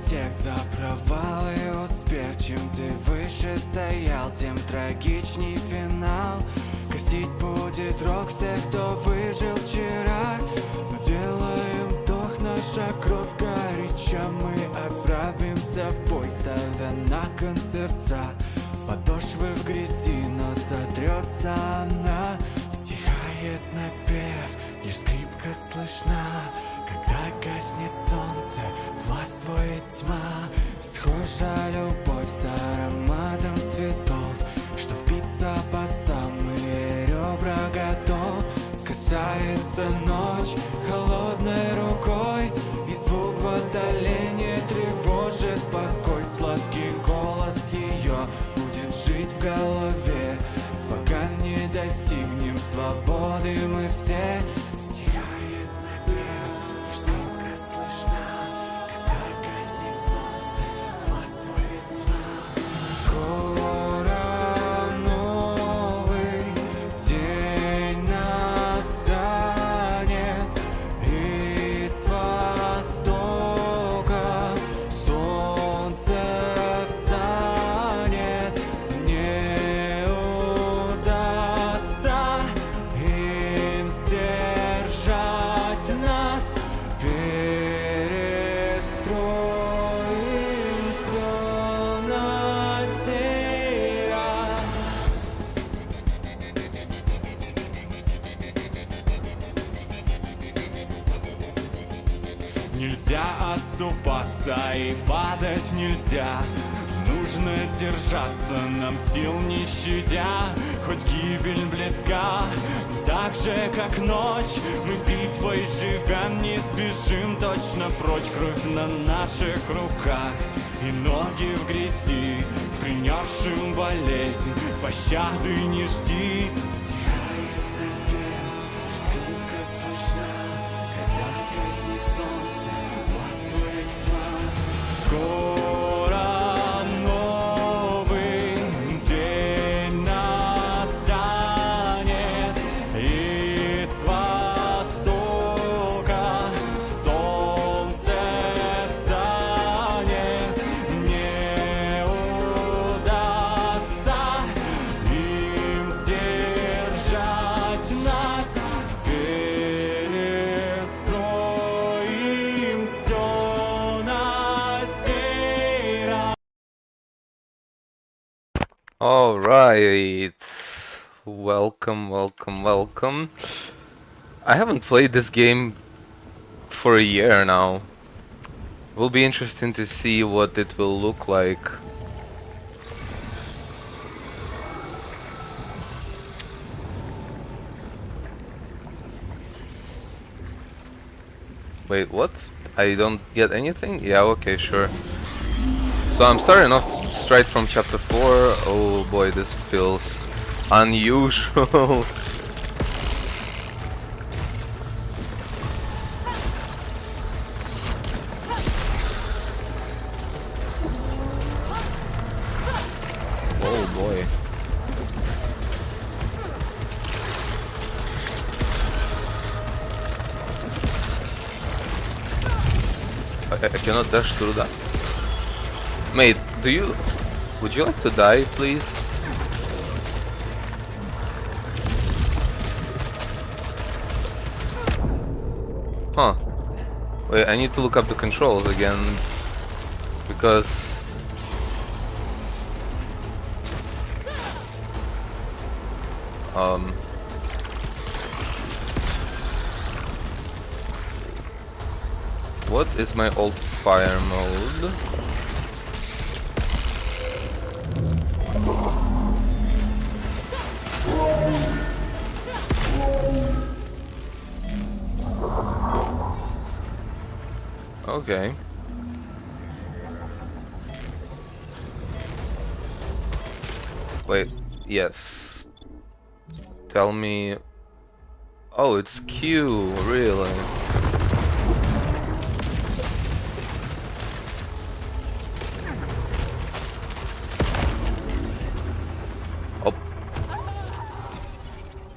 всех за провал и успех. Чем ты выше стоял, тем трагичней финал. Косить будет рок всех, кто выжил вчера. Но делаем вдох, наша кровь горяча. Мы отправимся в бой, ставя на кон сердца. Подошвы в грязи, но сотрется она. Стихает напев, лишь скрипка слышна. Когда гаснет солнце, властвует тьма. Схожа любовь с ароматом цветов, что впиться под самые ребра готов. Касается ночь холодной рукой, и звук в отдалении тревожит покой. Сладкий голос ее будет жить в голове, пока не достигнем свободы мы все. Стихает напев, лишь скрипка слышна. Когда гаснет солнце, властвует тьма. Скоро новый день настанет, и с востока солнце встанет. Не удастся им сдержать нас. Перестроим все на сей раз. Нельзя отступаться и падать нельзя. Нужно держаться, нам сил не щадя. Хоть гибель близка, так же как ночь, мы битвой живем, не сбежим точно прочь. Кровь на наших руках и ноги в грязи, принесшим болезнь, пощады не жди. Стихает напев, лишь скрипка слышна. Когда гаснет солнце, властвует тьма. Скоро новый день настанет, и с востока солнце встанет. Не удастся им сдержать нас. Перестроим все на сей раз. All right, welcome. I haven't played this game for a year now. Will be interesting to see what it will look like. Wait, what? I don't get anything? Yeah, okay, sure. So I'm starting off straight from chapter 4. Oh boy, this feels unusual. Oh boy. I cannot dash through that. Mate, would you like to die, please? Huh. Wait, I need to look up the controls again, because what is my old fire mode? Okay. Wait, yes. Tell me. Oh, it's Q, really? Oh.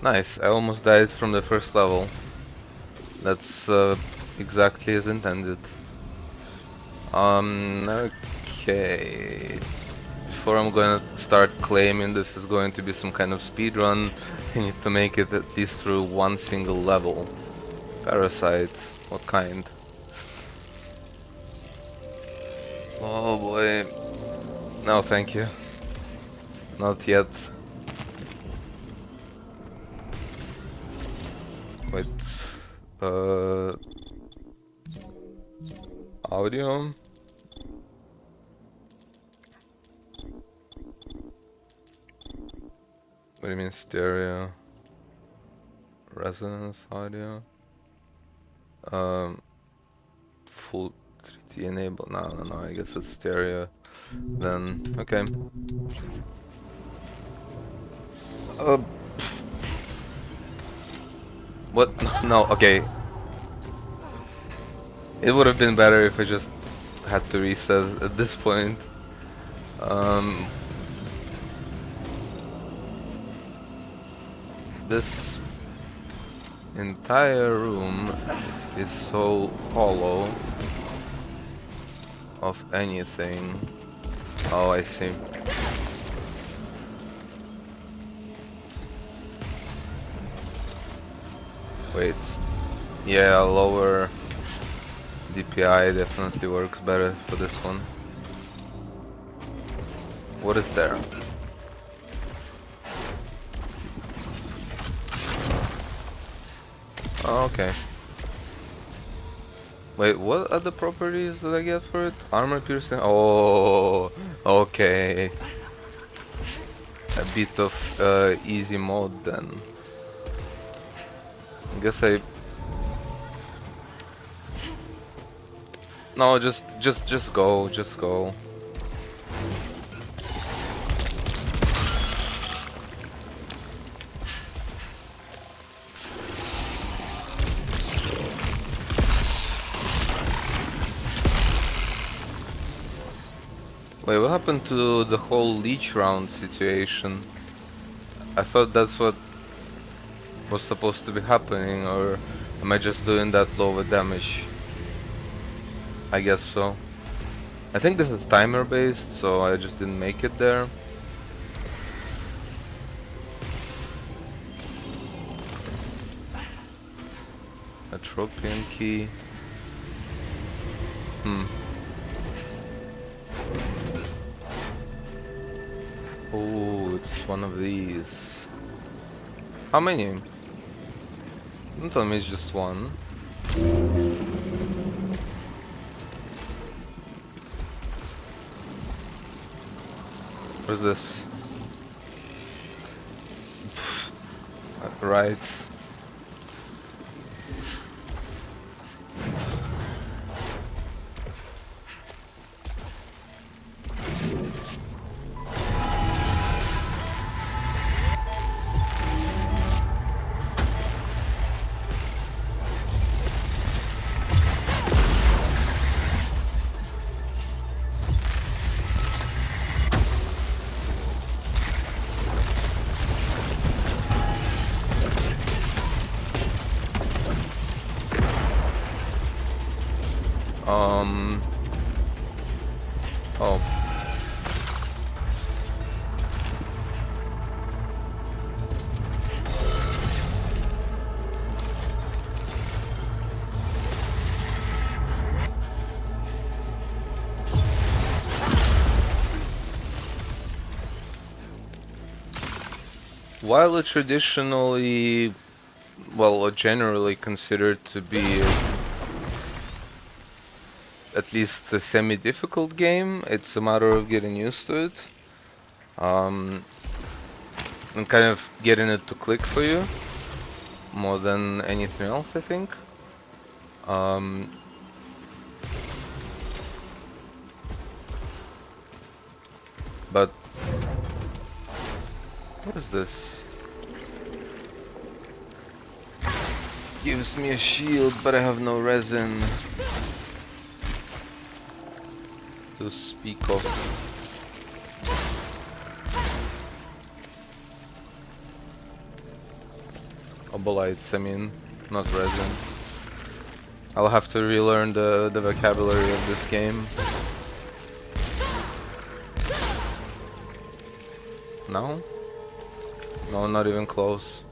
Nice, I almost died from the first level. That's exactly as intended. Okay. Before I'm gonna start claiming this is going to be some kind of speed run, I need to make it at least through one single level. Parasite, what kind? Oh boy. No, thank you. Not yet. Wait. Uh. Audio? What do you mean stereo? Resonance audio? Um. Full 3D enabled? No, I guess it's stereo. Then, okay. What? No, okay. It would have been better if I just had to reset at this point. This entire room is so hollow of anything. Oh, I see. Wait. Yeah, lower DPI definitely works better for this one. What is there? Oh, okay. Wait, what are the properties that I get for it? Armor piercing? Oh, okay. A bit of easy mode then. I guess I... No, just go, just go. Wait, what happened to the whole leech round situation? I thought that's what was supposed to be happening, or am I just doing that lower damage? I guess so. I think this is timer based, so I just didn't make it there. A tropian key. Oh, it's one of these. How many? Don't tell me it's just one. What's this? Right. Oh. While it's traditionally, well, or generally considered to be at least a semi-difficult game, it's a matter of getting used to it. And kind of getting it to click for you more than anything else, I think. But what is this? Gives me a shield, but I have no resin to speak of. Obolites, I mean, not resin. I'll have to relearn the vocabulary of this game. No? No, not even close.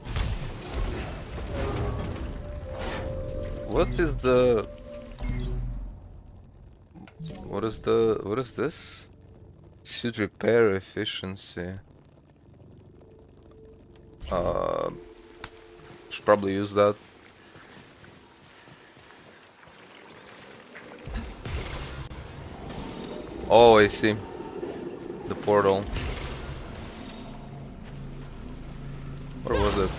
What is the... What is this? Suit repair efficiency. Should probably use that. Oh, I see. The portal. Where was it?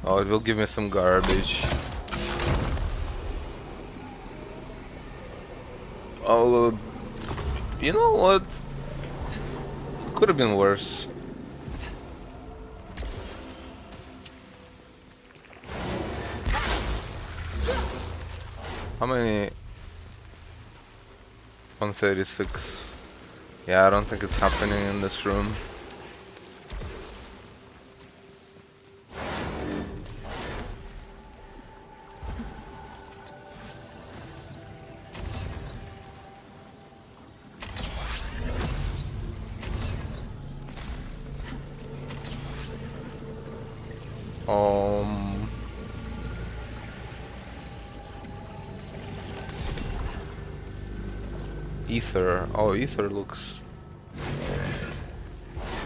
Oh, it will give me some garbage. Oh, you know what? Could have been worse. How many? 136. Yeah, I don't think it's happening in this room. Ether. Oh, ether looks...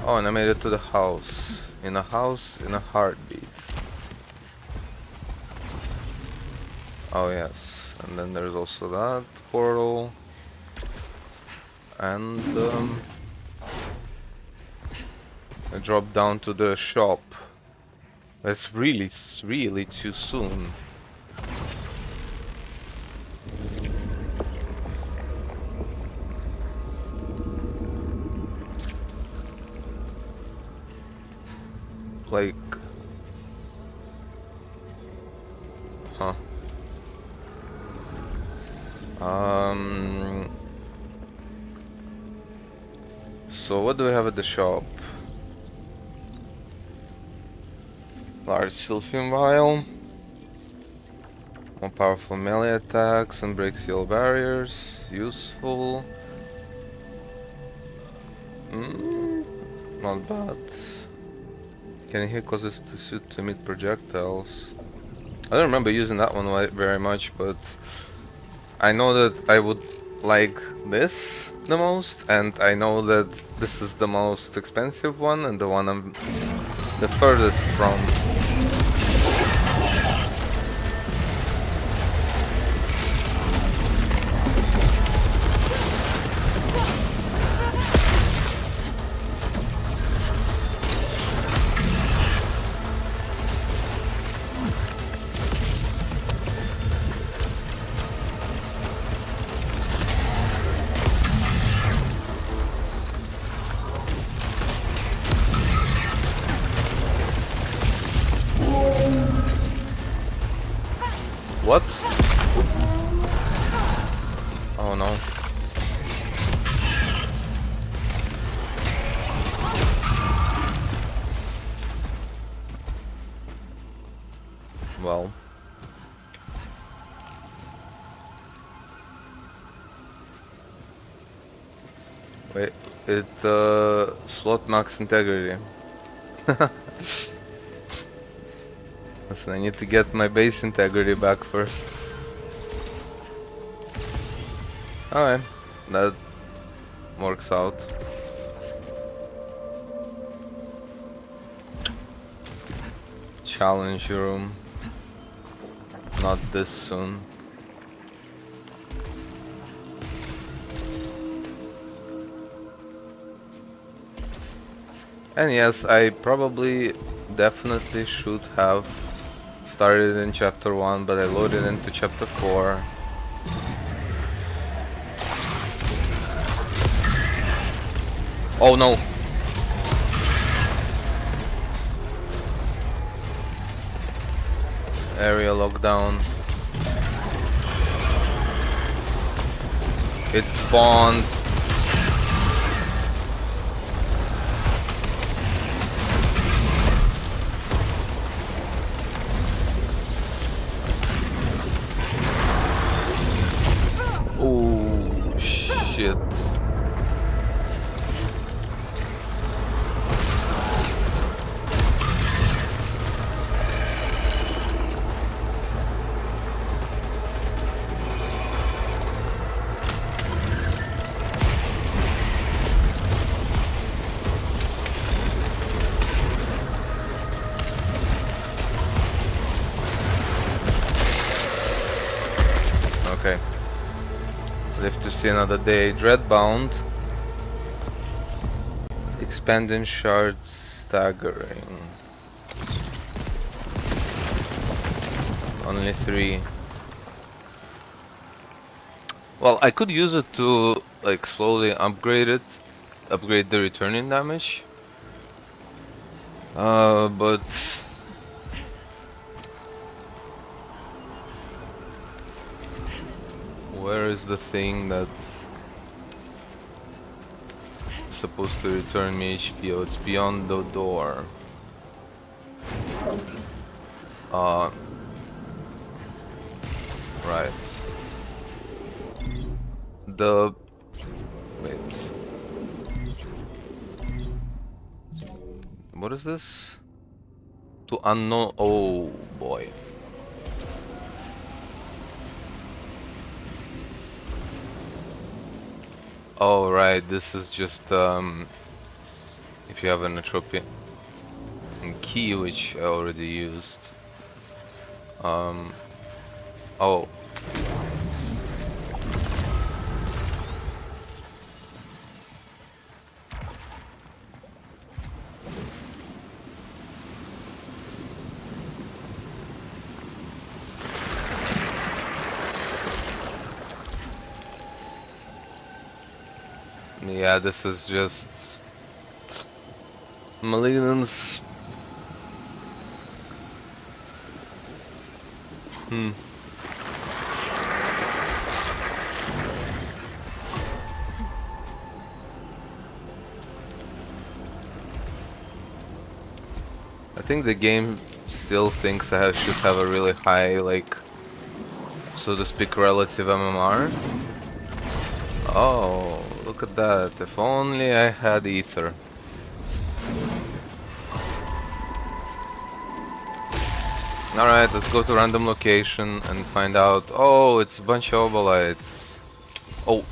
Oh, and I made it to the house. In a house, in a heartbeat. Oh, yes. And then there's also that portal. And I dropped down to the shop. That's really too soon. Like, huh? So what do we have at the shop? Large Sylphium Vial. More powerful melee attacks and breaks heal barriers. Useful. Not bad. Can he causes the suit to emit projectiles? I don't remember using that one very much, but I know that I would like this the most, and I know that this is the most expensive one and the one I'm the furthest from. What? Oh no. Well. Wait, it slot max integrity. Listen, I need to get my base integrity back first. Alright, that works out. Challenge room. Not this soon. And yes, I probably definitely should have started in chapter 1, but I loaded into chapter 4. Oh no! area lockdown. It spawned. Oh shit. Okay. Live to see another day. Dreadbound. Expanding shards staggering. Only 3. Well, I could use it to like slowly upgrade it, upgrade the returning damage. But where is the thing that's supposed to return me HP? Oh, it's beyond the door. Right. Wait. What is this? To unknown. Oh boy. Oh right, this is just if you have an atropine key, which I already used. Oh. Yeah, this is just malignance. I think the game still thinks I should have a really high, like, so to speak, relative MMR. Oh, look at that. If only I had ether. Alright, let's go to random location and find out. Oh, it's a bunch of obolites. Oh.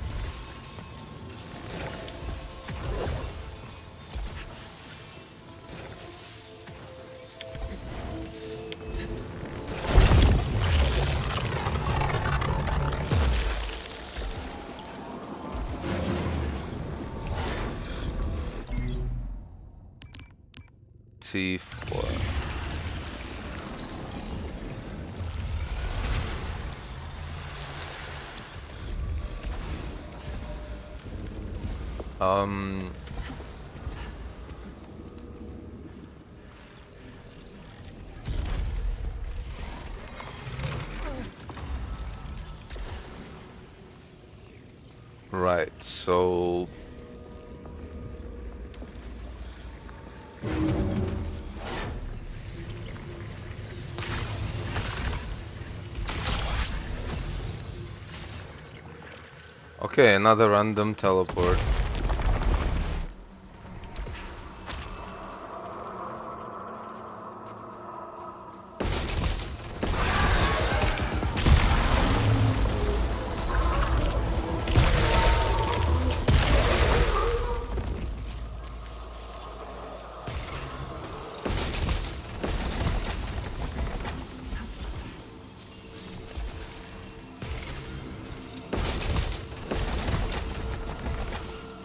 T4. Right, so okay, another random teleport.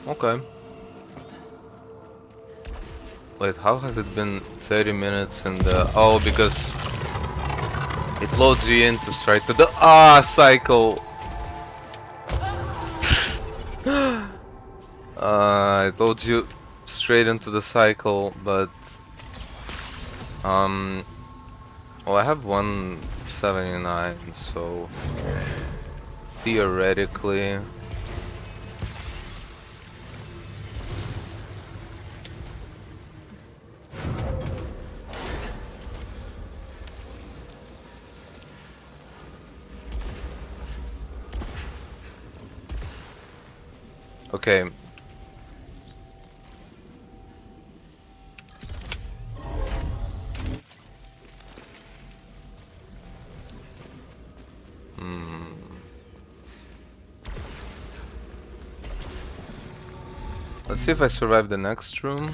Okay. Wait, how has it been 30 minutes and oh, because it loads you in to straight to the cycle. It loads you straight into the cycle, but Well, I have 179, so theoretically. Okay. Let's see if I survive the next room.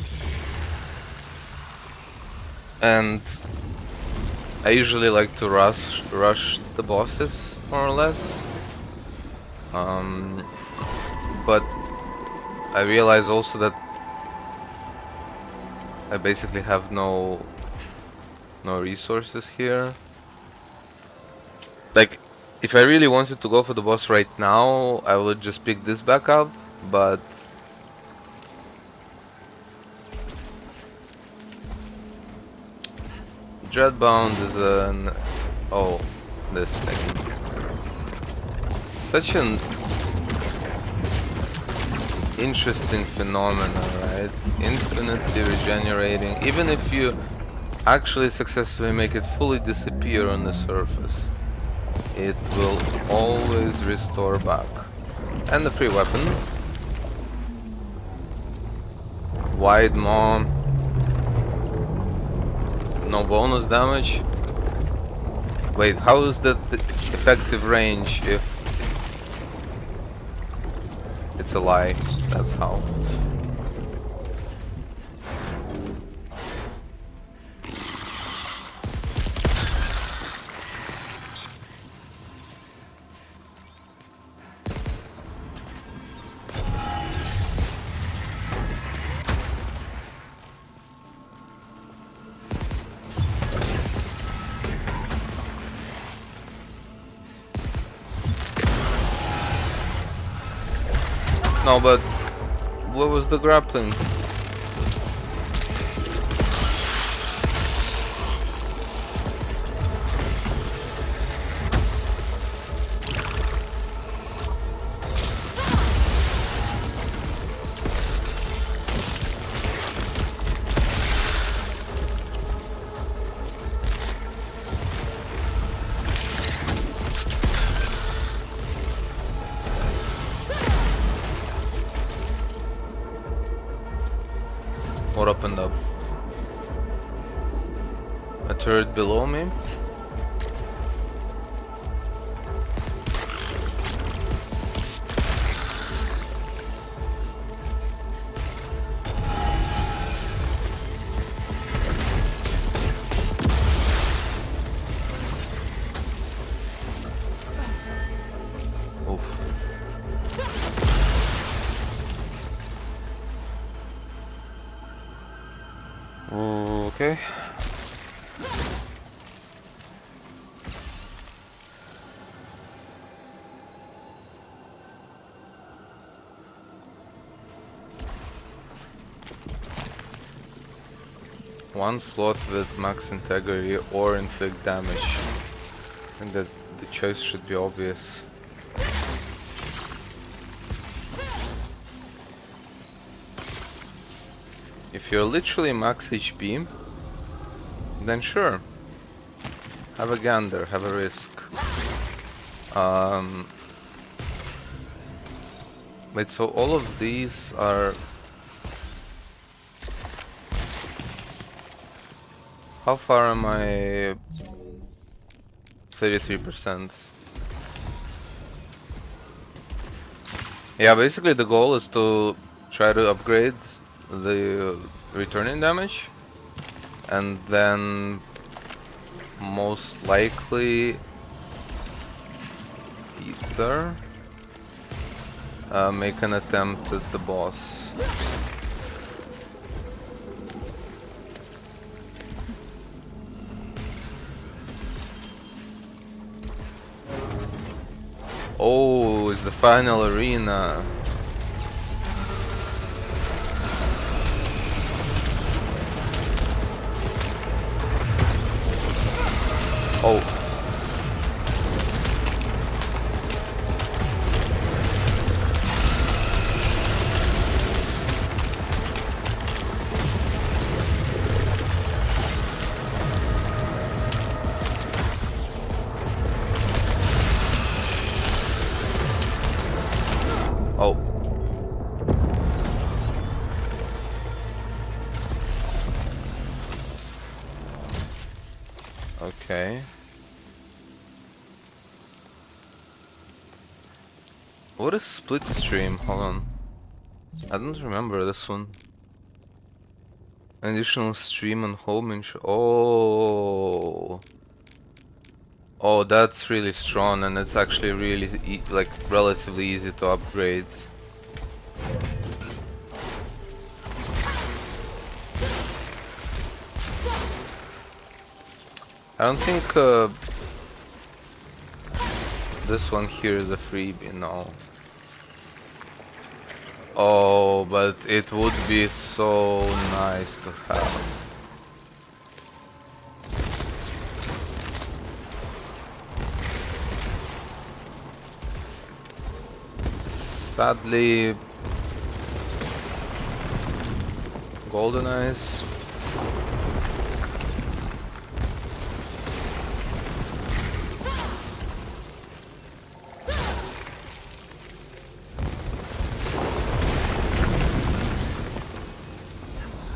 And I usually like to rush the bosses, more or less. But I realize also that I basically have no resources here. Like, if I really wanted to go for the boss right now, I would just pick this back up, but Dreadbound is an... oh, this thing. Such an interesting phenomenon, right? Infinitely regenerating, even if you actually successfully make it fully disappear on the surface, it will always restore back. And the free weapon. Wide maw. No bonus damage. Wait, how is that the effective range if it's a lie? That's how. No, but what was the grappling? What opened up? A turret below me? Okay. One slot with max integrity or inflict damage. I think that the choice should be obvious. If you're literally max HP, then sure. Have a gander, have a risk. Wait, so all of these are... How far am I? 33%. Yeah, basically the goal is to try to upgrade the returning damage, and then most likely either make an attempt at the boss. Oh, it's the final arena. Oh. Oh. Okay. What is split stream? Hold on. I don't remember this one. Additional stream on home Oh. Oh, that's really strong, and it's actually really like relatively easy to upgrade. I don't think this one here is a freebie, no. Oh, but it would be so nice to have. Sadly, golden eyes.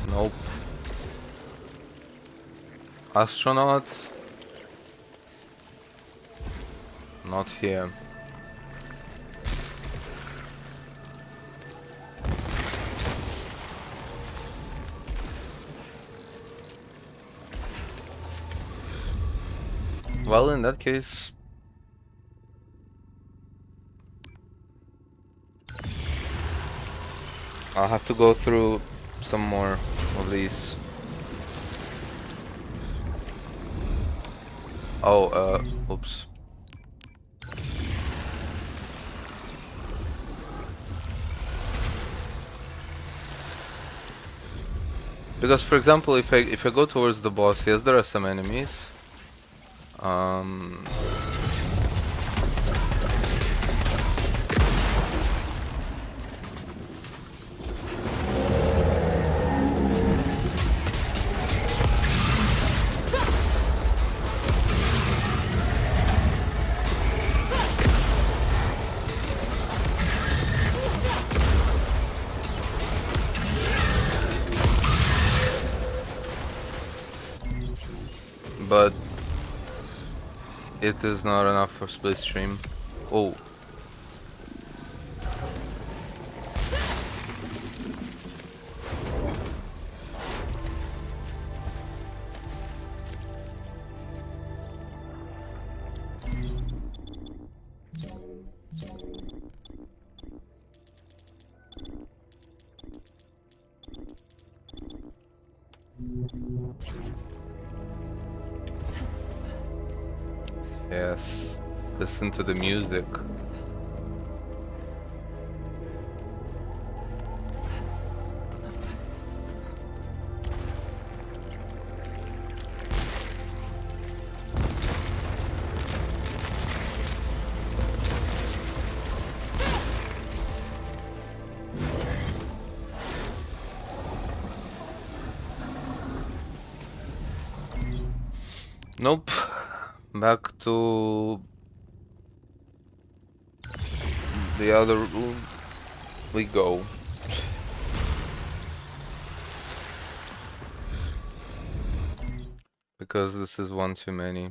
Nope. Astronaut. Not here. Well, in that case, I'll have to go through some more of these. Oh, oops. Because, for example, if I go towards the boss, yes, there are some enemies. But it is not enough for split stream. Oh. Yes. Listen to the music. Nope. Back to the other room we go. Because this is one too many.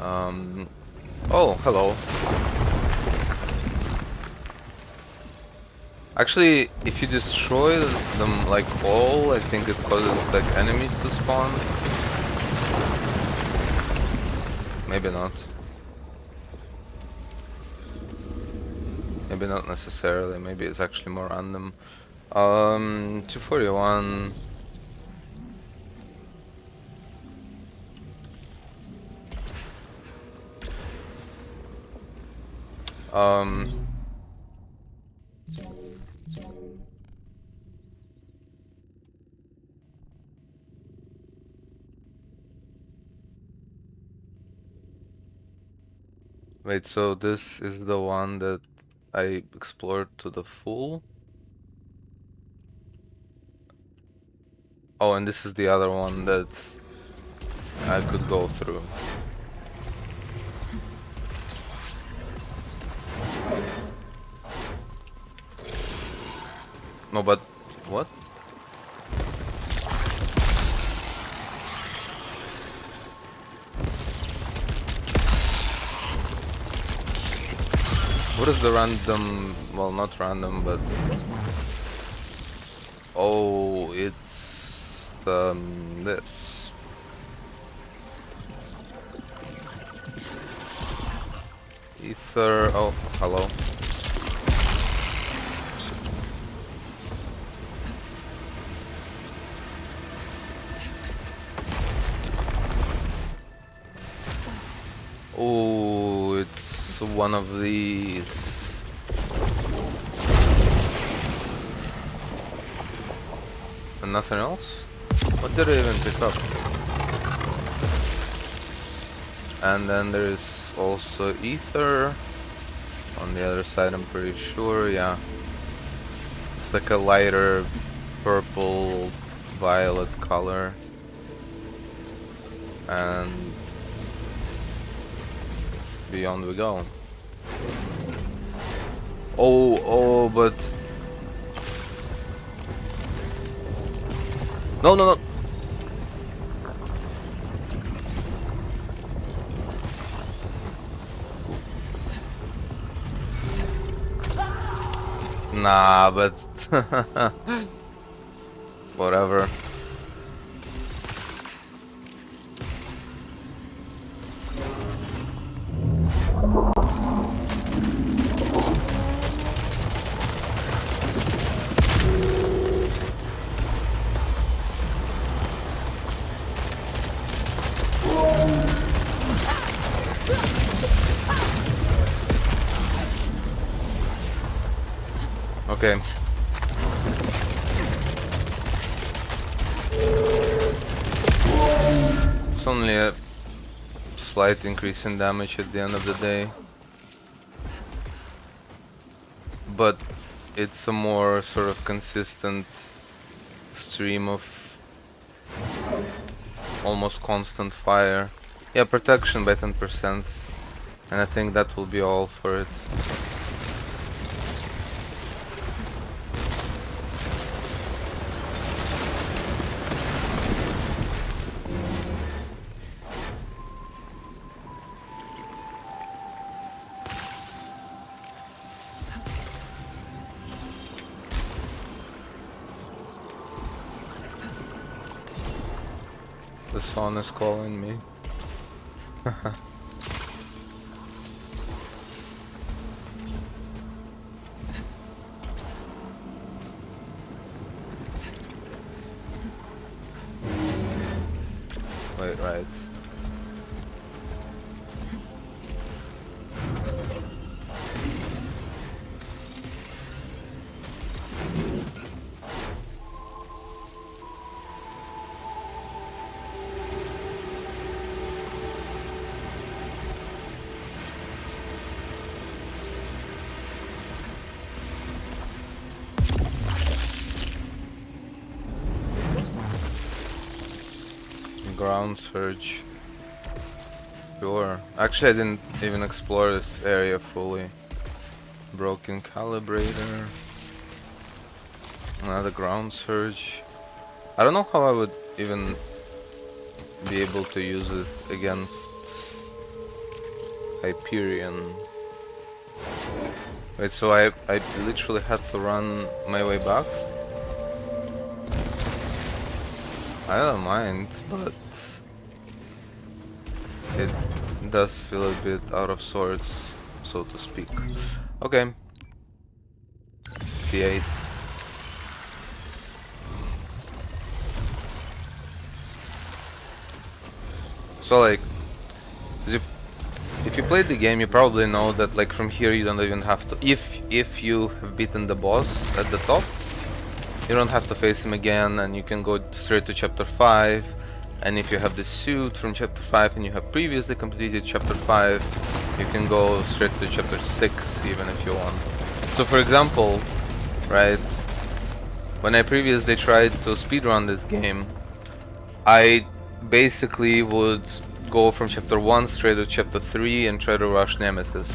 Oh, hello. Actually, if you destroy them like all, I think it causes like enemies to spawn. Maybe not. Maybe not necessarily, maybe it's actually more random. 241. Wait, so this is the one that I explored to the full? Oh, and this is the other one that I could go through. No, but what? What is the random? Well, not random, but oh, it's this. Ether. Oh, hello. Oh, it's one of these. And nothing else? What did I even pick up? And then there is also ether on the other side, I'm pretty sure, yeah. It's like a lighter purple violet color. And beyond we go. Oh, but no, no, no. Nah, but whatever. Okay. It's only a slight increase in damage at the end of the day. But it's a more sort of consistent stream of almost constant fire. Yeah, protection by 10%. And I think that will be all for it. The sun is calling me. Wait, right. Ground surge. Sure. Actually, I didn't even explore this area fully. Broken calibrator. Another ground surge. I don't know how I would even be able to use it against Hyperion. Wait, so I literally had to run my way back? I don't mind, but it does feel a bit out of sorts, so to speak. Okay. C8. So like, if you played the game, you probably know that like from here you don't even have to. If you have beaten the boss at the top, you don't have to face him again, and you can go straight to chapter 5. And if you have the suit from chapter 5 and you have previously completed chapter 5, you can go straight to chapter 6 even if you want. So for example, right, when I previously tried to speedrun this game, I basically would go from chapter 1 straight to chapter 3 and try to rush Nemesis.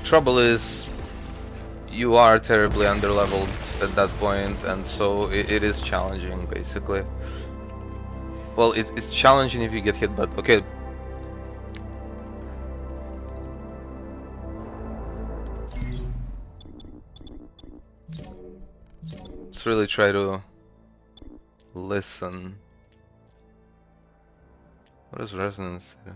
Trouble is, you are terribly underleveled at that point, and so it is challenging basically. Well, it's challenging if you get hit, but okay. Let's really try to listen. What does resonance do?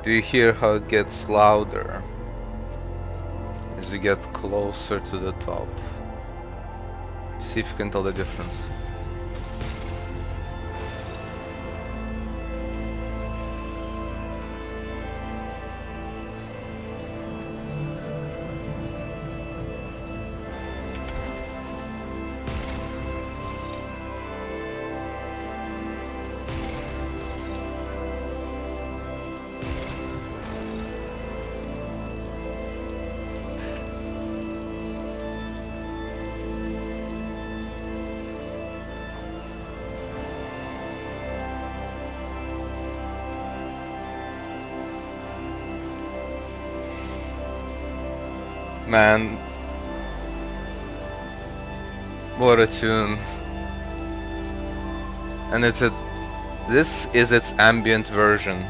Do you hear how it gets louder as you get closer to the top? See if you can tell the difference. Man, what a tune. And this is its ambient version.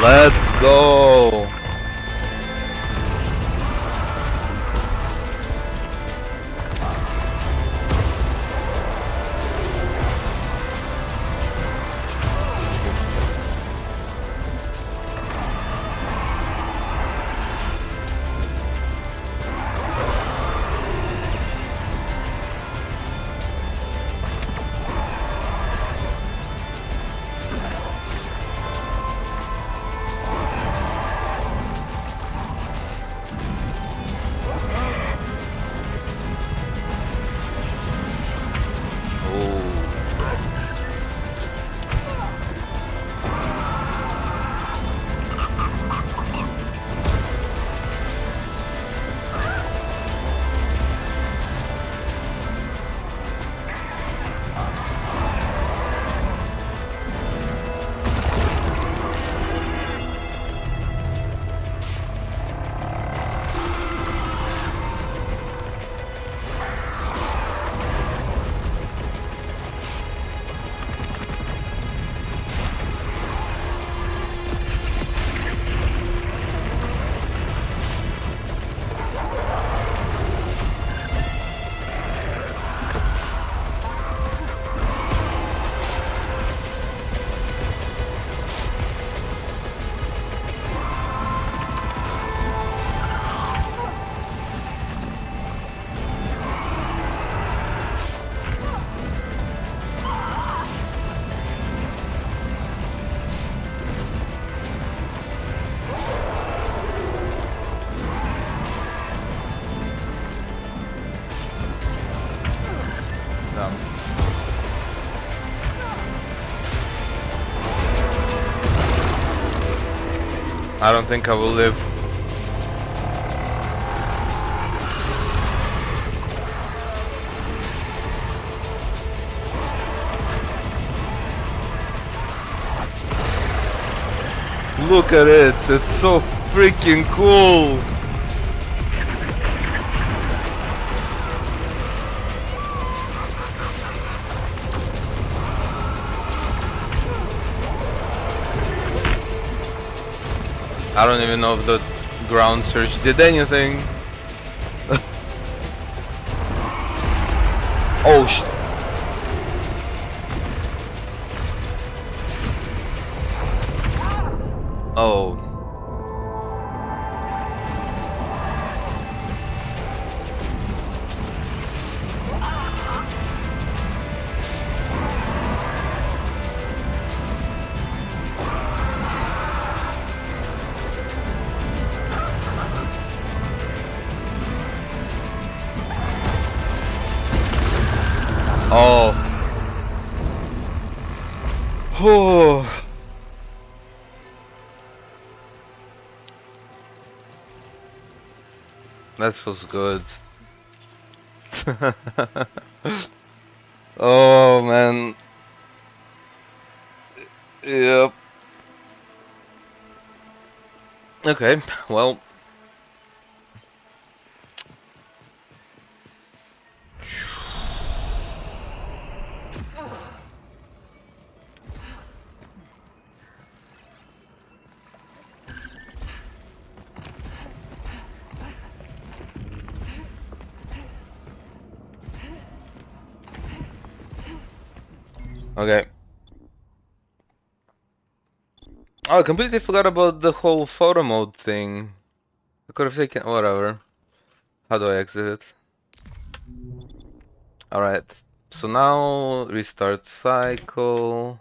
Let's go! I don't think I will live. Look at it, it's so freaking cool! I don't even know if the ground search did anything. Oh sh. Oh. Oh. Oh. That feels good. Oh man. Yep. Okay, well. Okay. Oh, I completely forgot about the whole photo mode thing. I could have taken whatever. How do I exit it? Alright. So now restart cycle.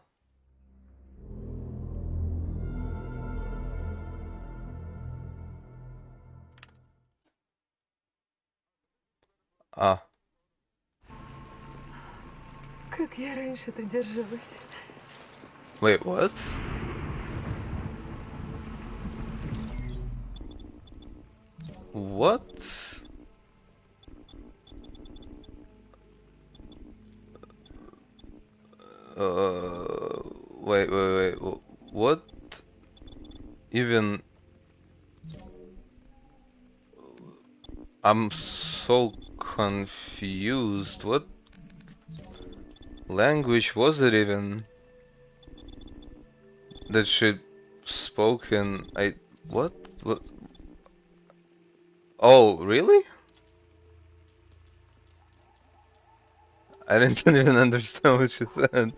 Ah, Как я раньше-то держалась. wait, what? What? Wait. What even? I'm so confused. What language was it even that she spoke in? What? What? Oh, really? I didn't even understand what she said.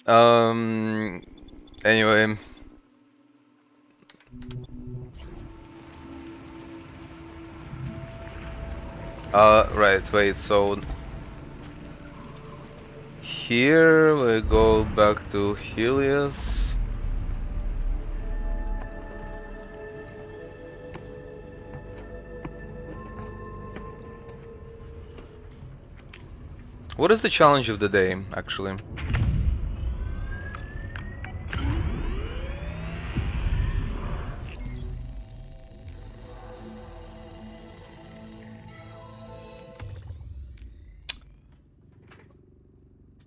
Um. Anyway. Right. Wait. So here we go back to Helios. What is the challenge of the day, actually?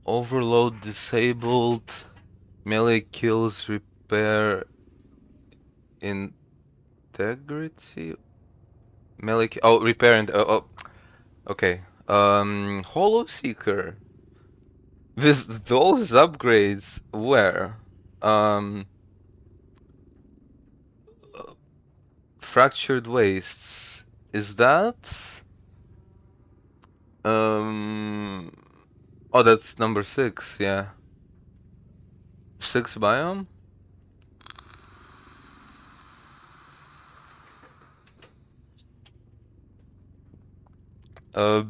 Overload disabled, melee kills repair integrity, oh, repair and okay. Hollow Seeker with those upgrades, where um, fractured wastes, is that um? Oh, that's number 6. Yeah, 6 biome. Uh,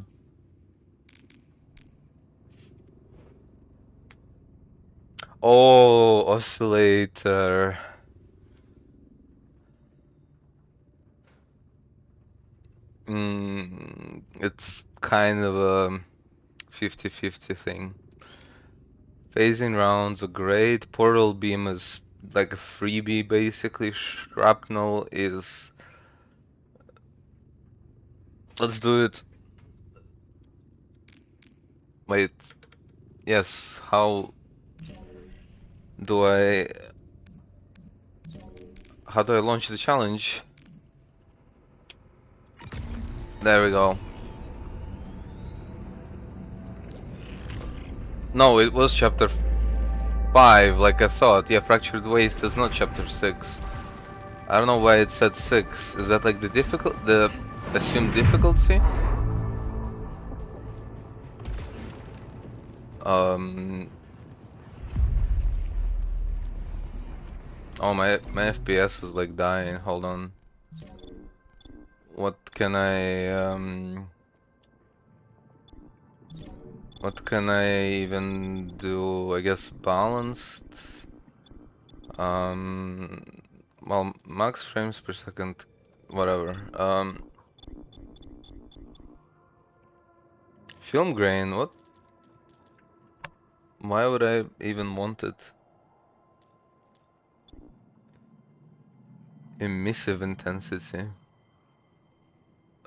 oh, oscillator. It's kind of a 50-50 thing. Phasing rounds are great. Portal beam is like a freebie basically. Shrapnel is. Let's do it. Wait. Yes. How do I? How do I launch the challenge? There we go. No, it was chapter 5, like I thought. Yeah, Fractured Waste is not chapter 6. I don't know why it said 6. Is that like the assumed difficulty? Um. Oh, my FPS is like dying. Hold on. What can I even do? I guess balanced. Well, max frames per second, whatever. Film grain, what? Why would I even want it? Emissive intensity.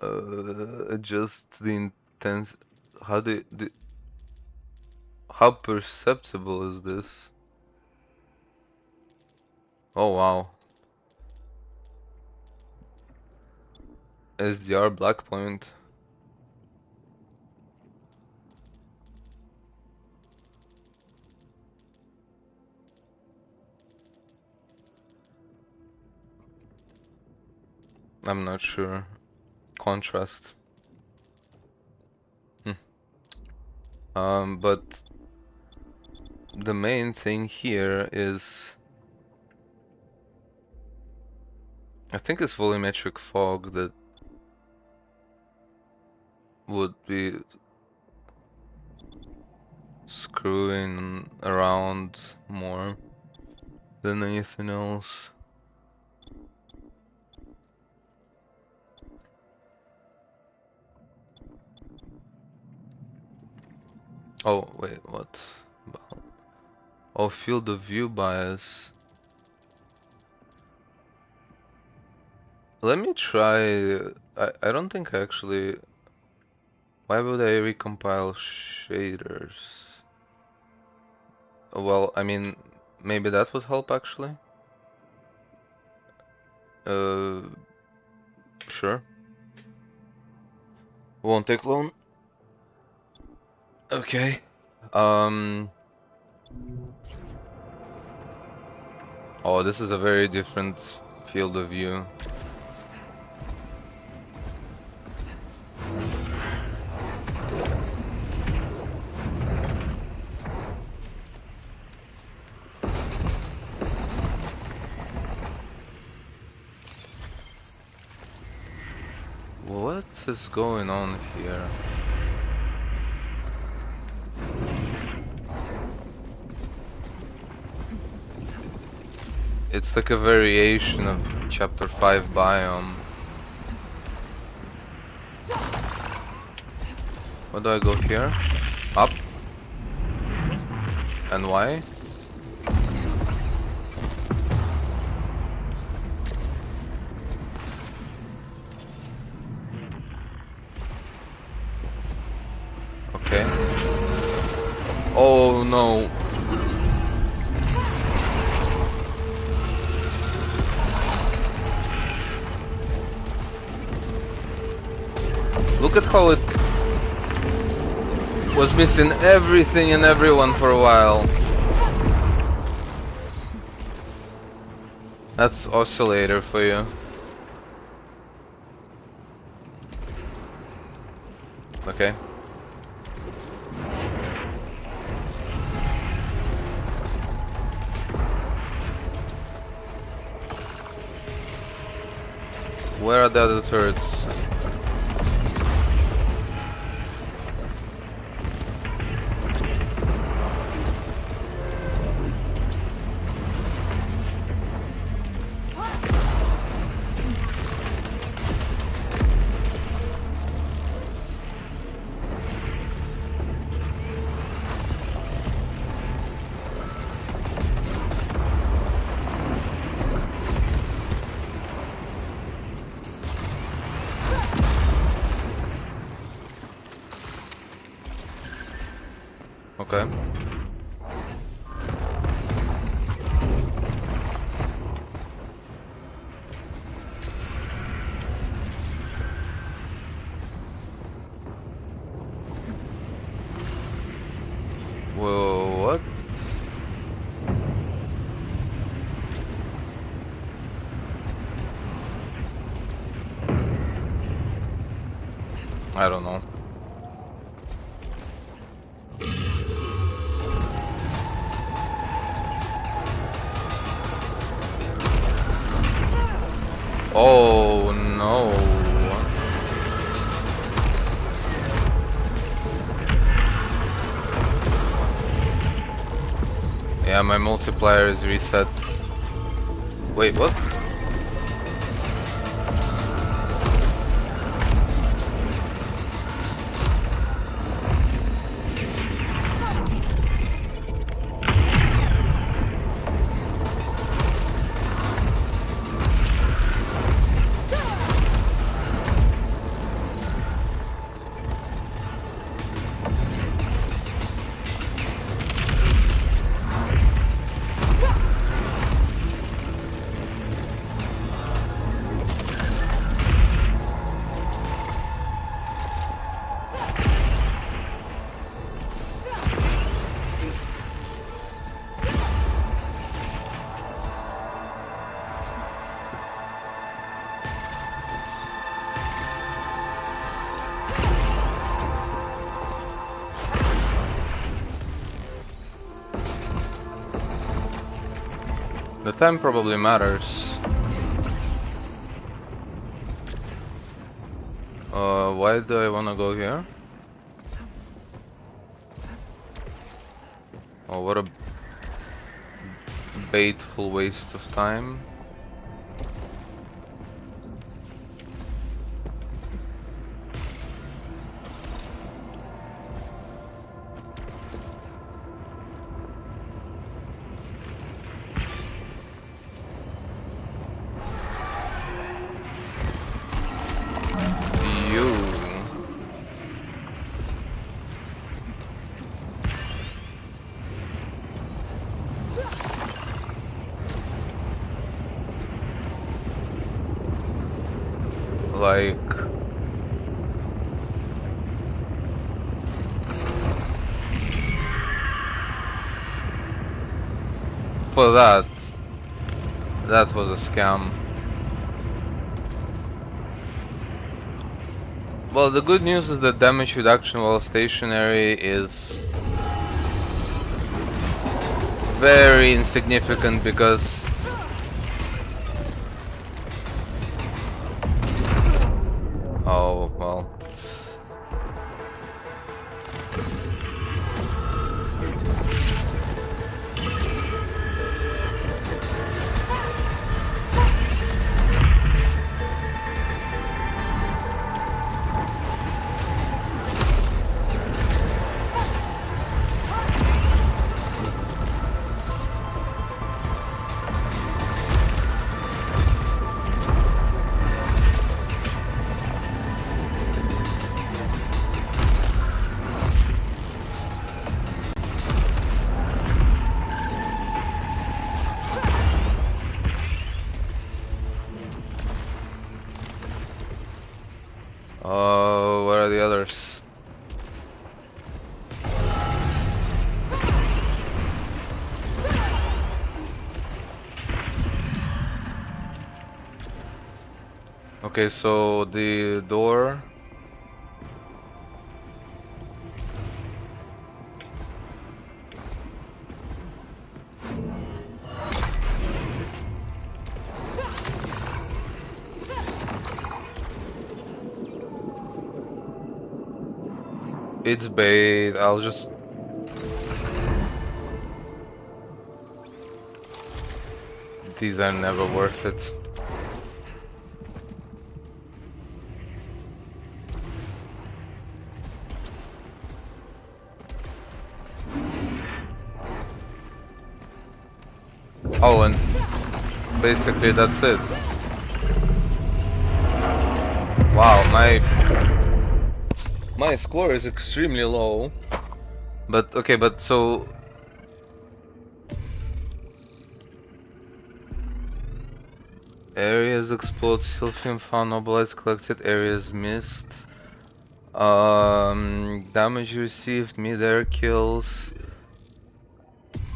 Adjust the intense. How perceptible is this? Oh wow. SDR black point. I'm not sure. Contrast. But the main thing here is, I think it's volumetric fog that would be screwing around more than anything else. Oh, wait, what? Oh, field of view bias. Let me try. I don't think I actually. Why would I recompile shaders? Well, I mean, maybe that would help actually. Sure. Won't take long. Okay. Oh, this is a very different field of view. What is going on here? It's like a variation of chapter 5 biome. Where do I go here? Up? And why? Okay. Oh no. Look at how it was missing everything and everyone for a while. That's oscillator for you. Okay. Where are the other turrets? Okay. Whoa, what? I don't know. Oh no. Yeah, my multiplier is reset. Wait, what? The time probably matters. Why do I wanna go here? Oh, what a fateful waste of time. You. Like, for that was a scam. Well, the good news is that damage reduction while stationary is very insignificant because oh well. Where are the others? Okay, so the door. It's bait, I'll just... These are never worth it. Oh, and basically that's it. Wow, my score is extremely low. But okay, but so areas explode, Sylphium found, Nobilites collected, areas missed. Damage received, mid-air kills,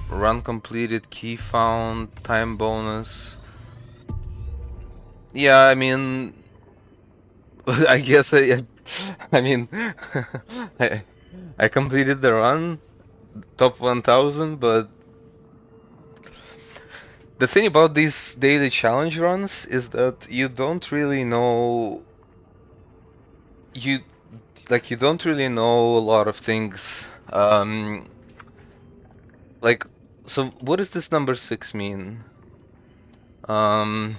Run completed, key found, time bonus. Yeah, I mean, I guess I mean, I, I completed the run, top 1000, but the thing about these daily challenge runs is that you don't really know you you don't really know a lot of things. Like so what does this number 6 mean? Um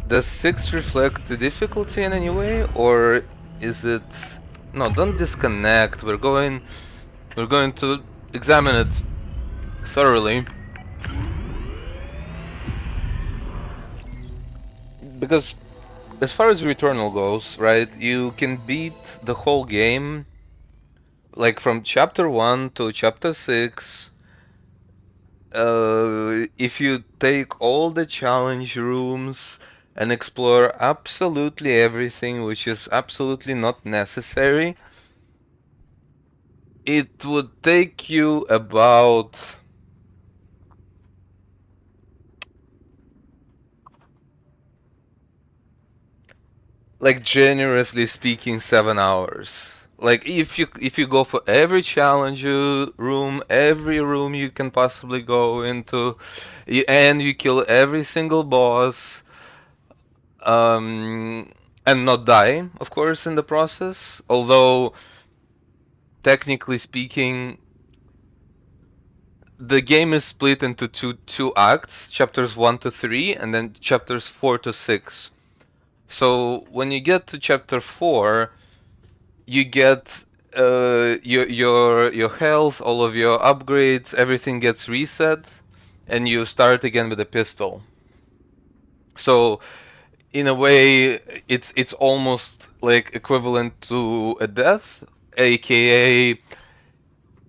does 6 reflect the difficulty in any way, or is it no, don't disconnect. We're going to examine it thoroughly because as far as Returnal goes, right, you can beat the whole game like from chapter 1 to chapter 6 if you take all the challenge rooms and explore absolutely everything which is absolutely not necessary, it would take you about, like generously speaking, 7 hours. Like if you go for every challenge room, every room you can possibly go into, and you kill every single boss, um, and not die, of course, in the process. Although technically speaking, the game is split into two acts, chapters 1 to 3, and then chapters 4 to 6. So when you get to chapter 4, you get your health, all of your upgrades, everything gets reset, and you start again with a pistol. So in a way, it's almost like equivalent to a death, aka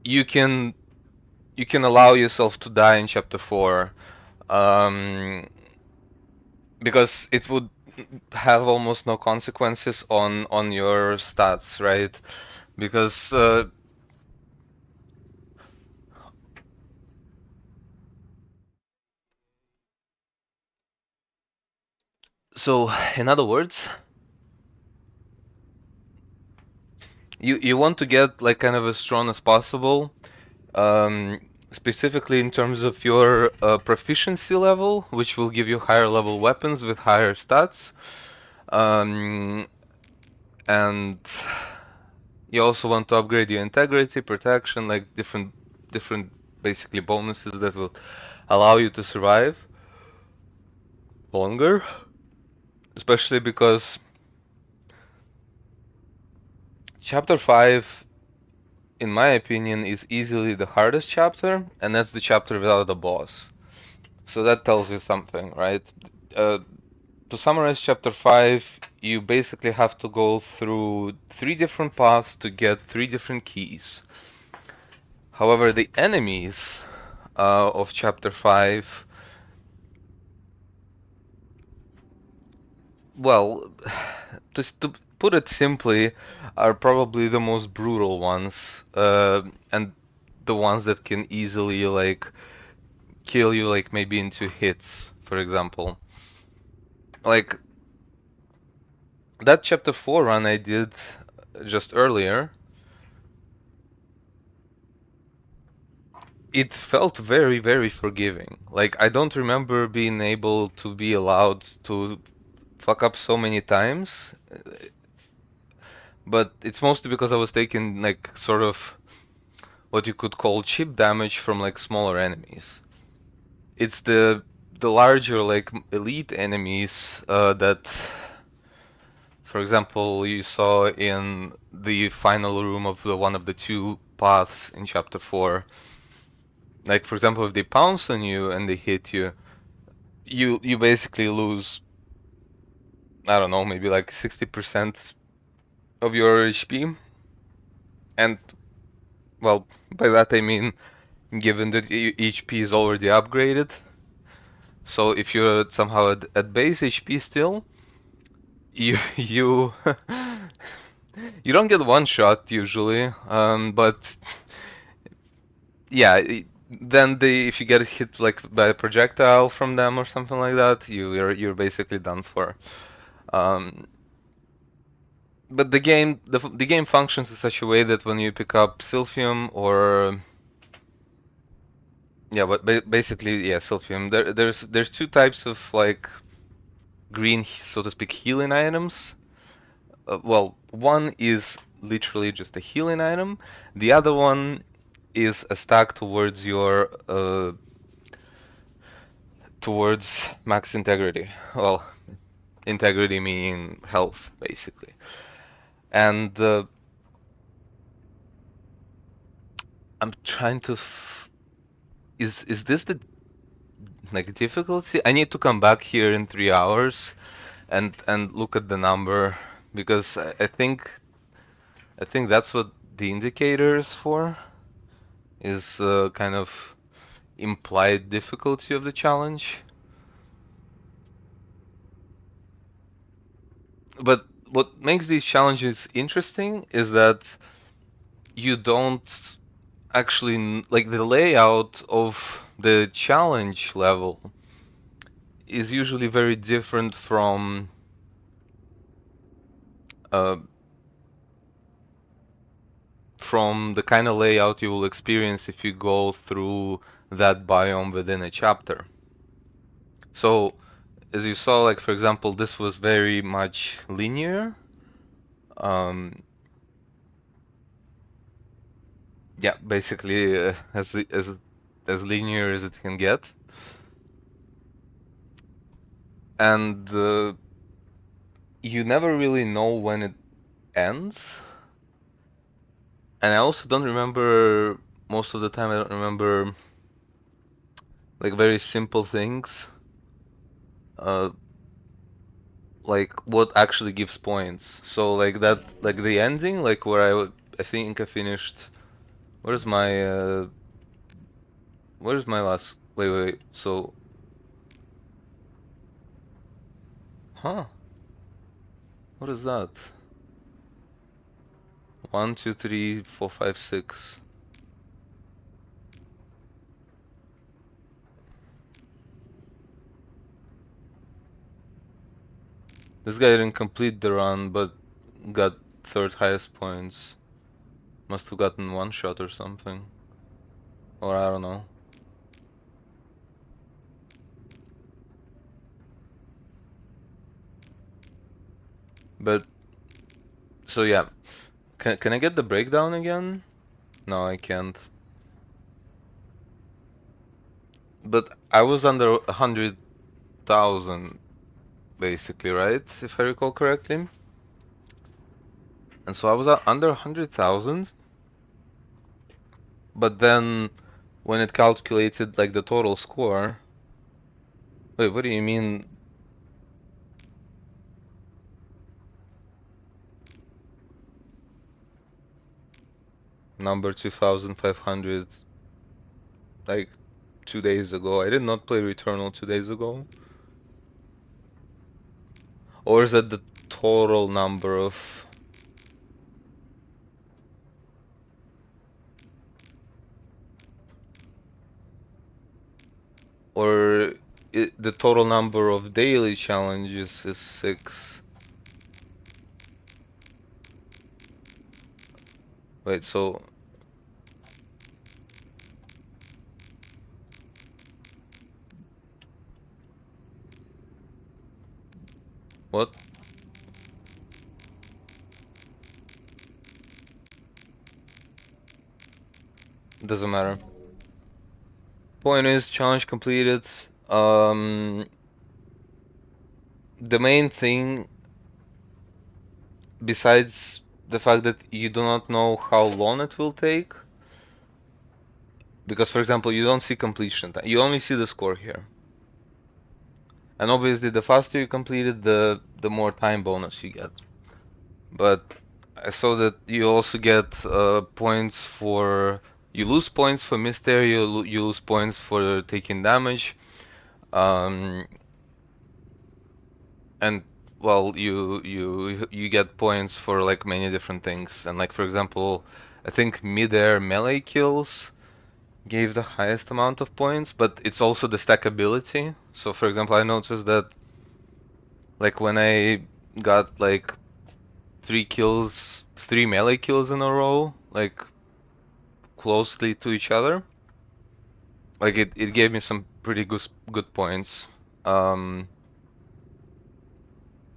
you can you can allow yourself to die in chapter 4, um, because it would have almost no consequences on your stats, right? Because so in other words, you want to get like kind of as strong as possible, um, specifically in terms of your proficiency level, which will give you higher level weapons with higher stats. Um, and you also want to upgrade your integrity, protection, like different basically bonuses that will allow you to survive longer, especially because chapter 5, in my opinion, is easily the hardest chapter, and that's the chapter without a boss. So that tells you something, right? Uh, to summarize chapter 5, you basically have to go through 3 different paths to get 3 different keys. However, the enemies of chapter 5, well, just to put it simply, are probably the most brutal ones, and the ones that can easily like kill you, like maybe in 2 hits, for example. Like that chapter 4 run I did just earlier, it felt very, very forgiving. Like I don't remember being able to be allowed to fuck up so many times, but it's mostly because I was taking like sort of what you could call cheap damage from like smaller enemies. It's the larger like elite enemies that, for example, you saw in the final room of the one of the 2 paths in chapter 4. Like for example, if they pounce on you and they hit you, you basically lose, I don't know, maybe like 60% of your HP. And well, by that I mean, given that HP is already upgraded, so if you're somehow at base HP still, you You don't get one shot usually, but yeah, then if you get hit like by a projectile from them or something like that, you're basically done for. Um, but the game functions in such a way that when you pick up Silphium or yeah, but basically yeah, Silphium. There's two types of like green, so to speak, healing items. Well, one is literally just a healing item. The other one is a stack towards max integrity. Well, integrity meaning health, basically. And I'm trying to. Is this the like difficulty? I need to come back here in 3 hours and look at the number because I think that's what the indicator is for, is kind of implied difficulty of the challenge. But what makes these challenges interesting is that you don't actually like the layout of the challenge level is usually very different uh, from the kind of layout you will experience if you go through that biome within a chapter. So, as you saw, like for example, this was very much linear. Um, yeah, basically as linear as it can get, and you never really know when it ends. And I also don't remember most of the time. I don't remember like very simple things, uh, like what actually gives points. So like that, like the ending, like where I think I finished. Where's my where's my last? Wait. So, huh? What is that? 1, 2, 3, 4, 5, 6. This guy didn't complete the run, but got third highest points. Must have gotten one shot or something. Or I don't know. But, so yeah. Can I get the breakdown again? No, I can't. But I was under 100,000, basically, right? If I recall correctly. And so I was under 100,000. But then, when it calculated like the total score. Wait, what do you mean? Number 2,500, like 2 days ago. I did not play Returnal 2 days ago. Or is that the total number of... Or the total number of daily challenges is 6. Wait, so... What? Doesn't matter. Point is, challenge completed. The main thing, besides the fact that you do not know how long it will take, because for example, you don't see completion time. You only see the score here. And obviously, the faster you complete it, the more time bonus you get. But I saw that you also get points for... You lose points for missed area, you lose points for taking damage. And well, you get points for like many different things, and like for example, I think mid-air melee kills gave the highest amount of points, but it's also the stackability. So for example, I noticed that like when I got like three melee kills in a row, like closely to each other, like it gave me some pretty good points. Um,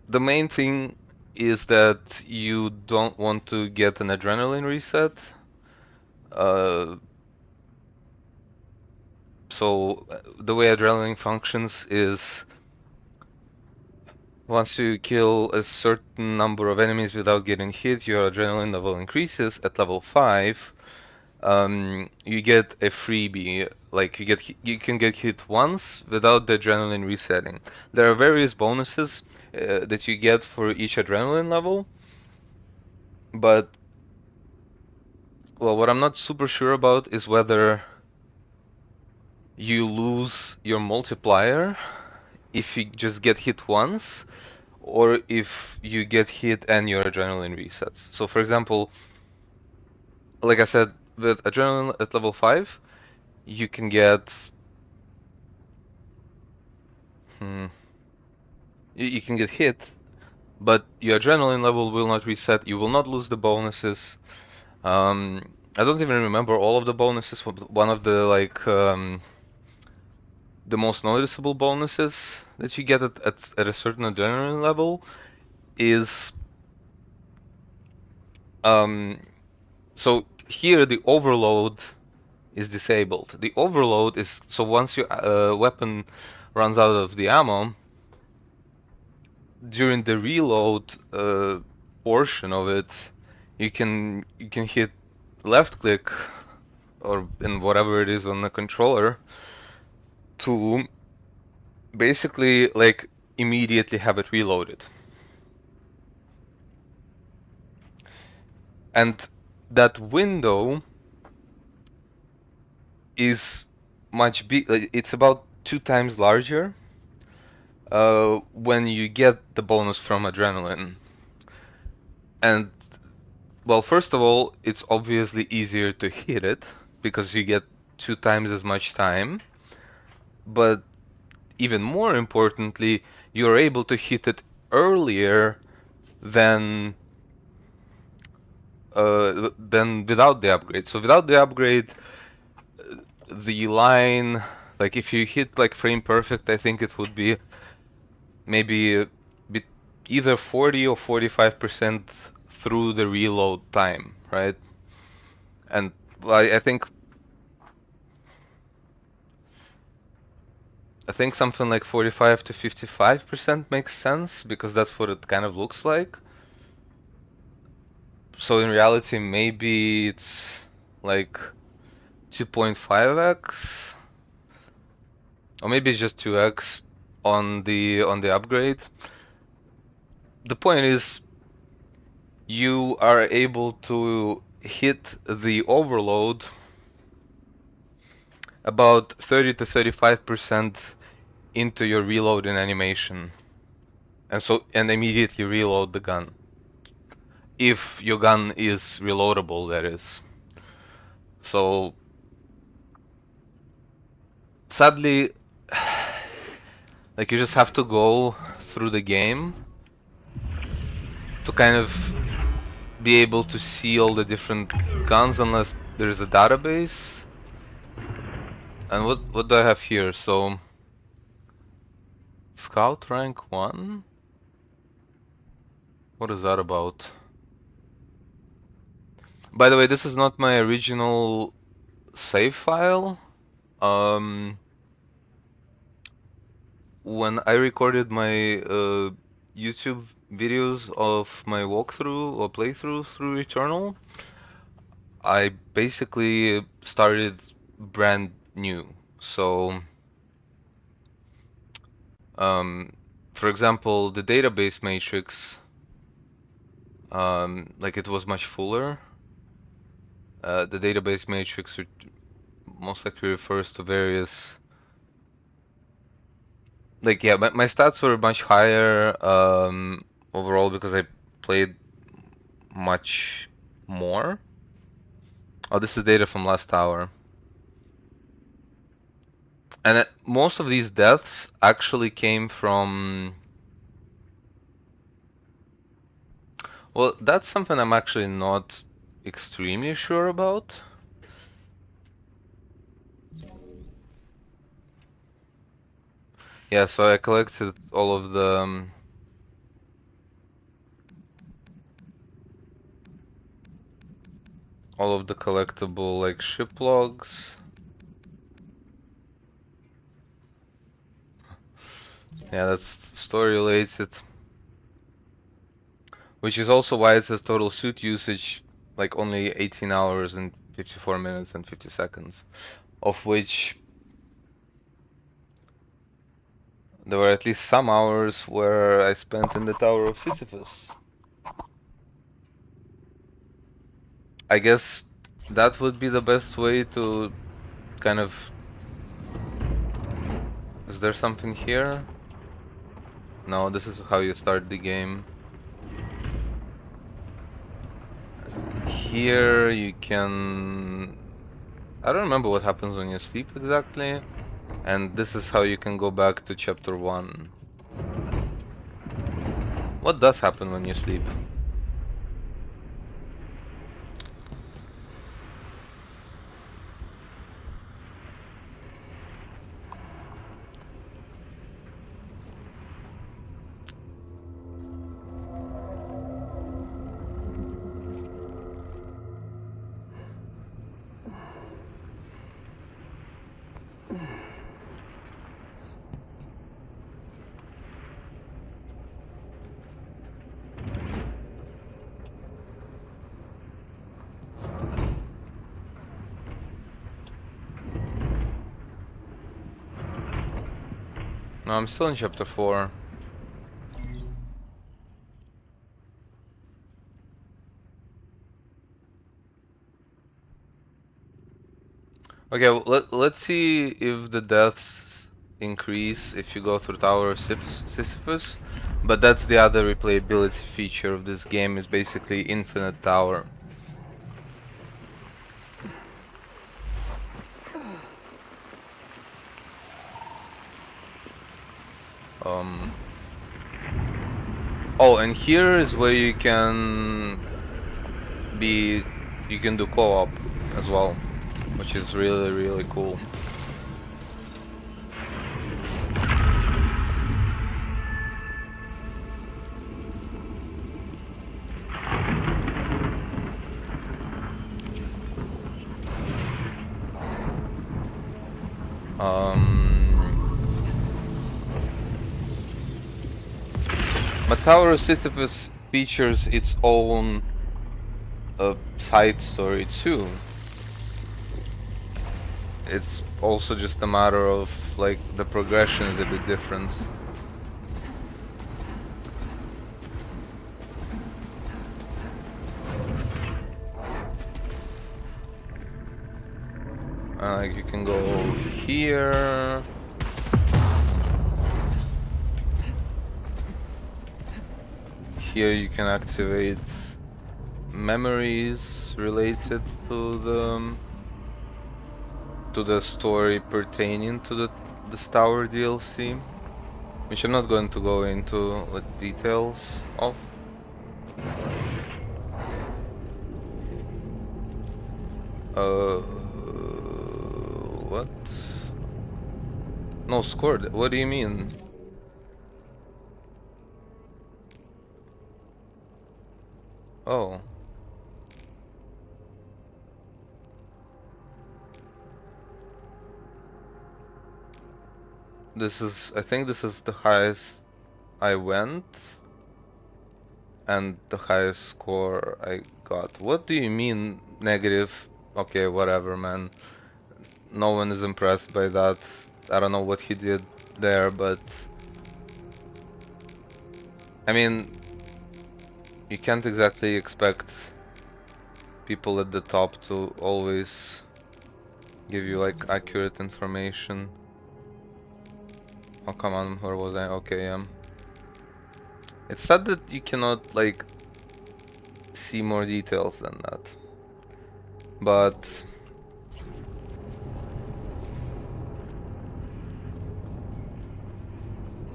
the main thing is that you don't want to get an adrenaline reset. Uh, the way adrenaline functions is once you kill a certain number of enemies without getting hit, your adrenaline level increases. At level 5, you get a freebie. Like you can get hit once without the adrenaline resetting. There are various bonuses that you get for each adrenaline level, but well, what I'm not super sure about is whether you lose your multiplier if you just get hit once, or if you get hit and your adrenaline resets. So for example, like I said, with adrenaline at level 5, you can get hmm, you can get hit, but your adrenaline level will not reset. You will not lose the bonuses. I don't even remember all of the bonuses. One of the like the most noticeable bonuses that you get at a certain adrenaline level is um so here the overload is disabled. The overload is so once your weapon runs out of the ammo, during the reload portion of it, you can hit left click or in whatever it is on the controller to basically like immediately have it reloaded. And that window is much big. It's about 2 times larger when you get the bonus from adrenaline. And well, first of all, it's obviously easier to hit it because you get 2 times as much time. But even more importantly, you're able to hit it earlier than than without the upgrade. So without the upgrade, the line, like if you hit like frame perfect, I think it would be maybe be either 40 or 45% through the reload time, right? And I think something like 45 to 55% makes sense because that's what it kind of looks like. So in reality, maybe it's like 2.5x, or maybe it's just 2x on the upgrade. The point is, you are able to hit the overload about 30 to 35% into your reloading animation, and immediately reload the gun. If your gun is reloadable, that is. So sadly, like you just have to go through the game to kind of be able to see all the different guns unless there's a database. And what do I have here? So Scout rank 1? What is that about? By the way, this is not my original save file. Um, when I recorded my YouTube videos of my walkthrough or playthrough through Returnal, I basically started brand new. So, um, for example, the database matrix, like it was much fuller. The database matrix most likely refers to various like yeah, my stats were much higher overall because I played much more. Oh, this is data from last hour. And most of these deaths actually came from. Well, that's something I'm actually not extremely sure about. Yeah, so I collected all of the collectible like ship logs. Yeah, that's story related. Which is also why it says total suit usage like only 18 hours and 54 minutes and 50 seconds, of which there were at least some hours where I spent in the Tower of Sisyphus. I guess that would be the best way to kind of. Is there something here? No, this is how you start the game. Here you can. I don't remember what happens when you sleep exactly. And this is how you can go back to chapter 1. What does happen when you sleep? No, I'm still in chapter 4. Okay, well, let's see if the deaths increase if you go through Tower of Sisyphus. But that's the other replayability feature of this game, is basically infinite tower. Oh, and here is where you can do co-op as well, which is really, really cool. But Tower of Sisyphus features its own side story too. It's also just a matter of like the progression is a bit different. Like you can go here. Here you can activate memories related to the story pertaining to this tower DLC, which I'm not going to go into with details of. What? No, scored. What do you mean? Oh. I think this is the highest I went, and the highest score I got. What do you mean negative? Okay, whatever, man. No one is impressed by that. I don't know what he did there, but I mean, you can't exactly expect people at the top to always give you like accurate information. Oh come on, where was I? Okay, it's sad that you cannot like see more details than that. But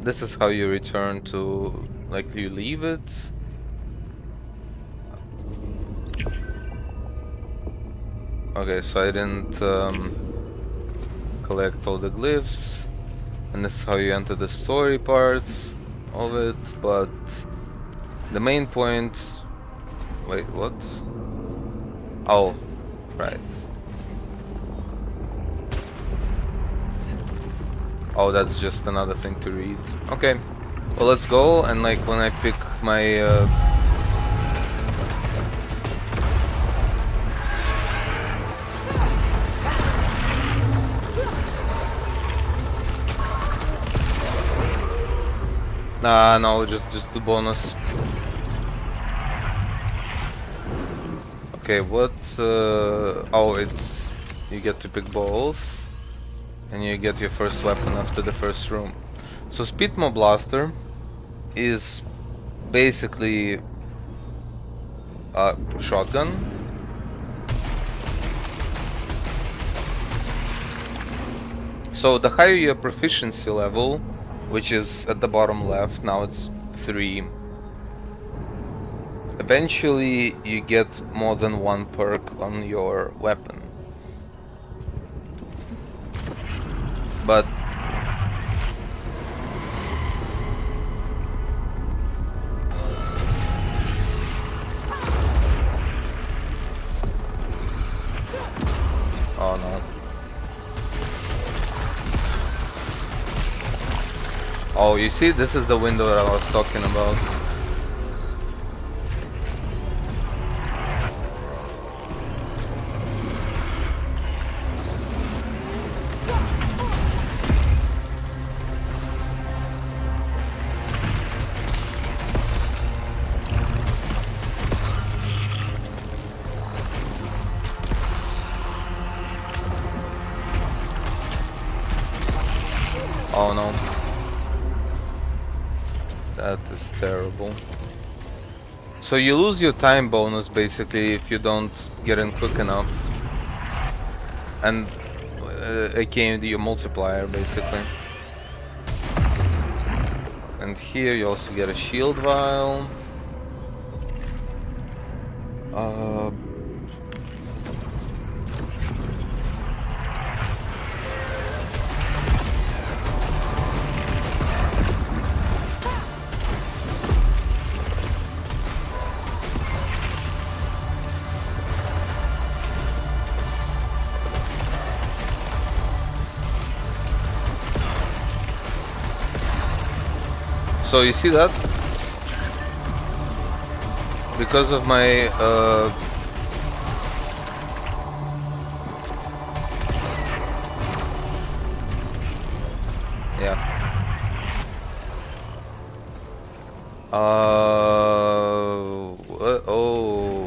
this is how you return to, like, you leave it. Okay, so I didn't collect all the glyphs, and this is how you enter the story part of it, but the main point... Wait, what? Oh, right. Oh, that's just another thing to read. Okay, well, let's go, and like when I pick my nah, no, just the bonus. Okay, what? Oh, it's you get to pick both, and you get your first weapon after the first room. So Speedmo Blaster is basically a shotgun. So the higher your proficiency level, which is at the bottom left, now it's 3. Eventually you get more than one perk on your weapon. But oh no. Oh, you see, this is the window that I was talking about. Oh no. That is terrible. So you lose your time bonus basically if you don't get in quick enough. And aka your multiplier basically. And here you also get a shield vial. So you see that? Because of my yeah. Oh,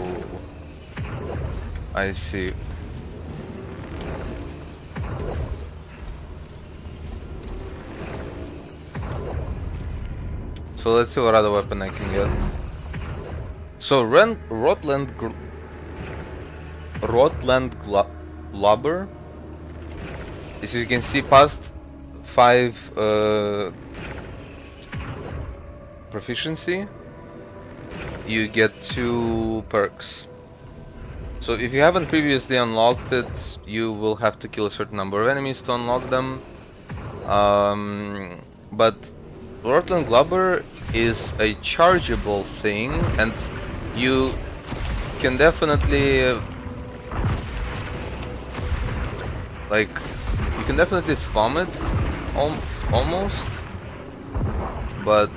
I see. So let's see what other weapon I can get. So Rotland Globber. As you can see, past 5 proficiency, you get 2 perks. So if you haven't previously unlocked it, you will have to kill a certain number of enemies to unlock them. But Rotland Globber is a chargeable thing, and you can definitely like you can definitely spam it almost. But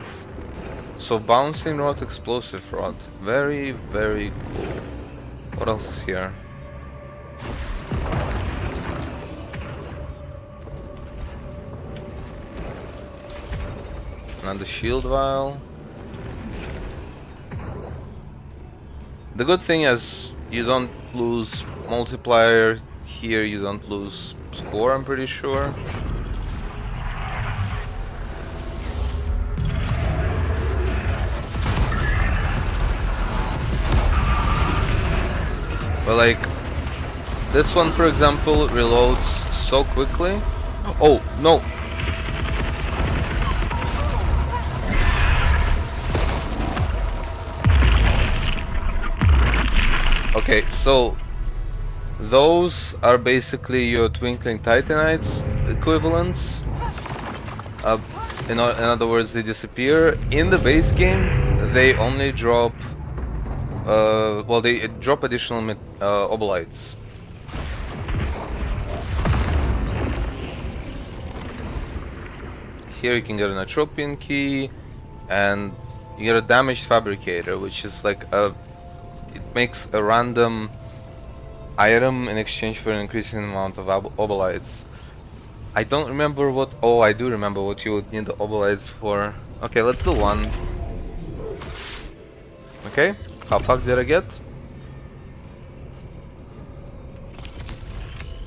so bouncing rod, explosive rod, very cool. What else is here? Another shield vial. The good thing is you don't lose multiplier here, you don't lose score, I'm pretty sure. But like this one, for example, reloads so quickly. Oh no! Okay, so those are basically your Twinkling Titanites equivalents. In other words, they disappear. In the base game, they only drop. Well, they drop additional obolites. Here you can get an Atropian key, and you get a damaged fabricator, which is like it makes a random item in exchange for an increasing amount of obolites. I don't remember what. Oh, I do remember what you would need the obolites for. Okay, let's do one. Okay, how fuck did I get?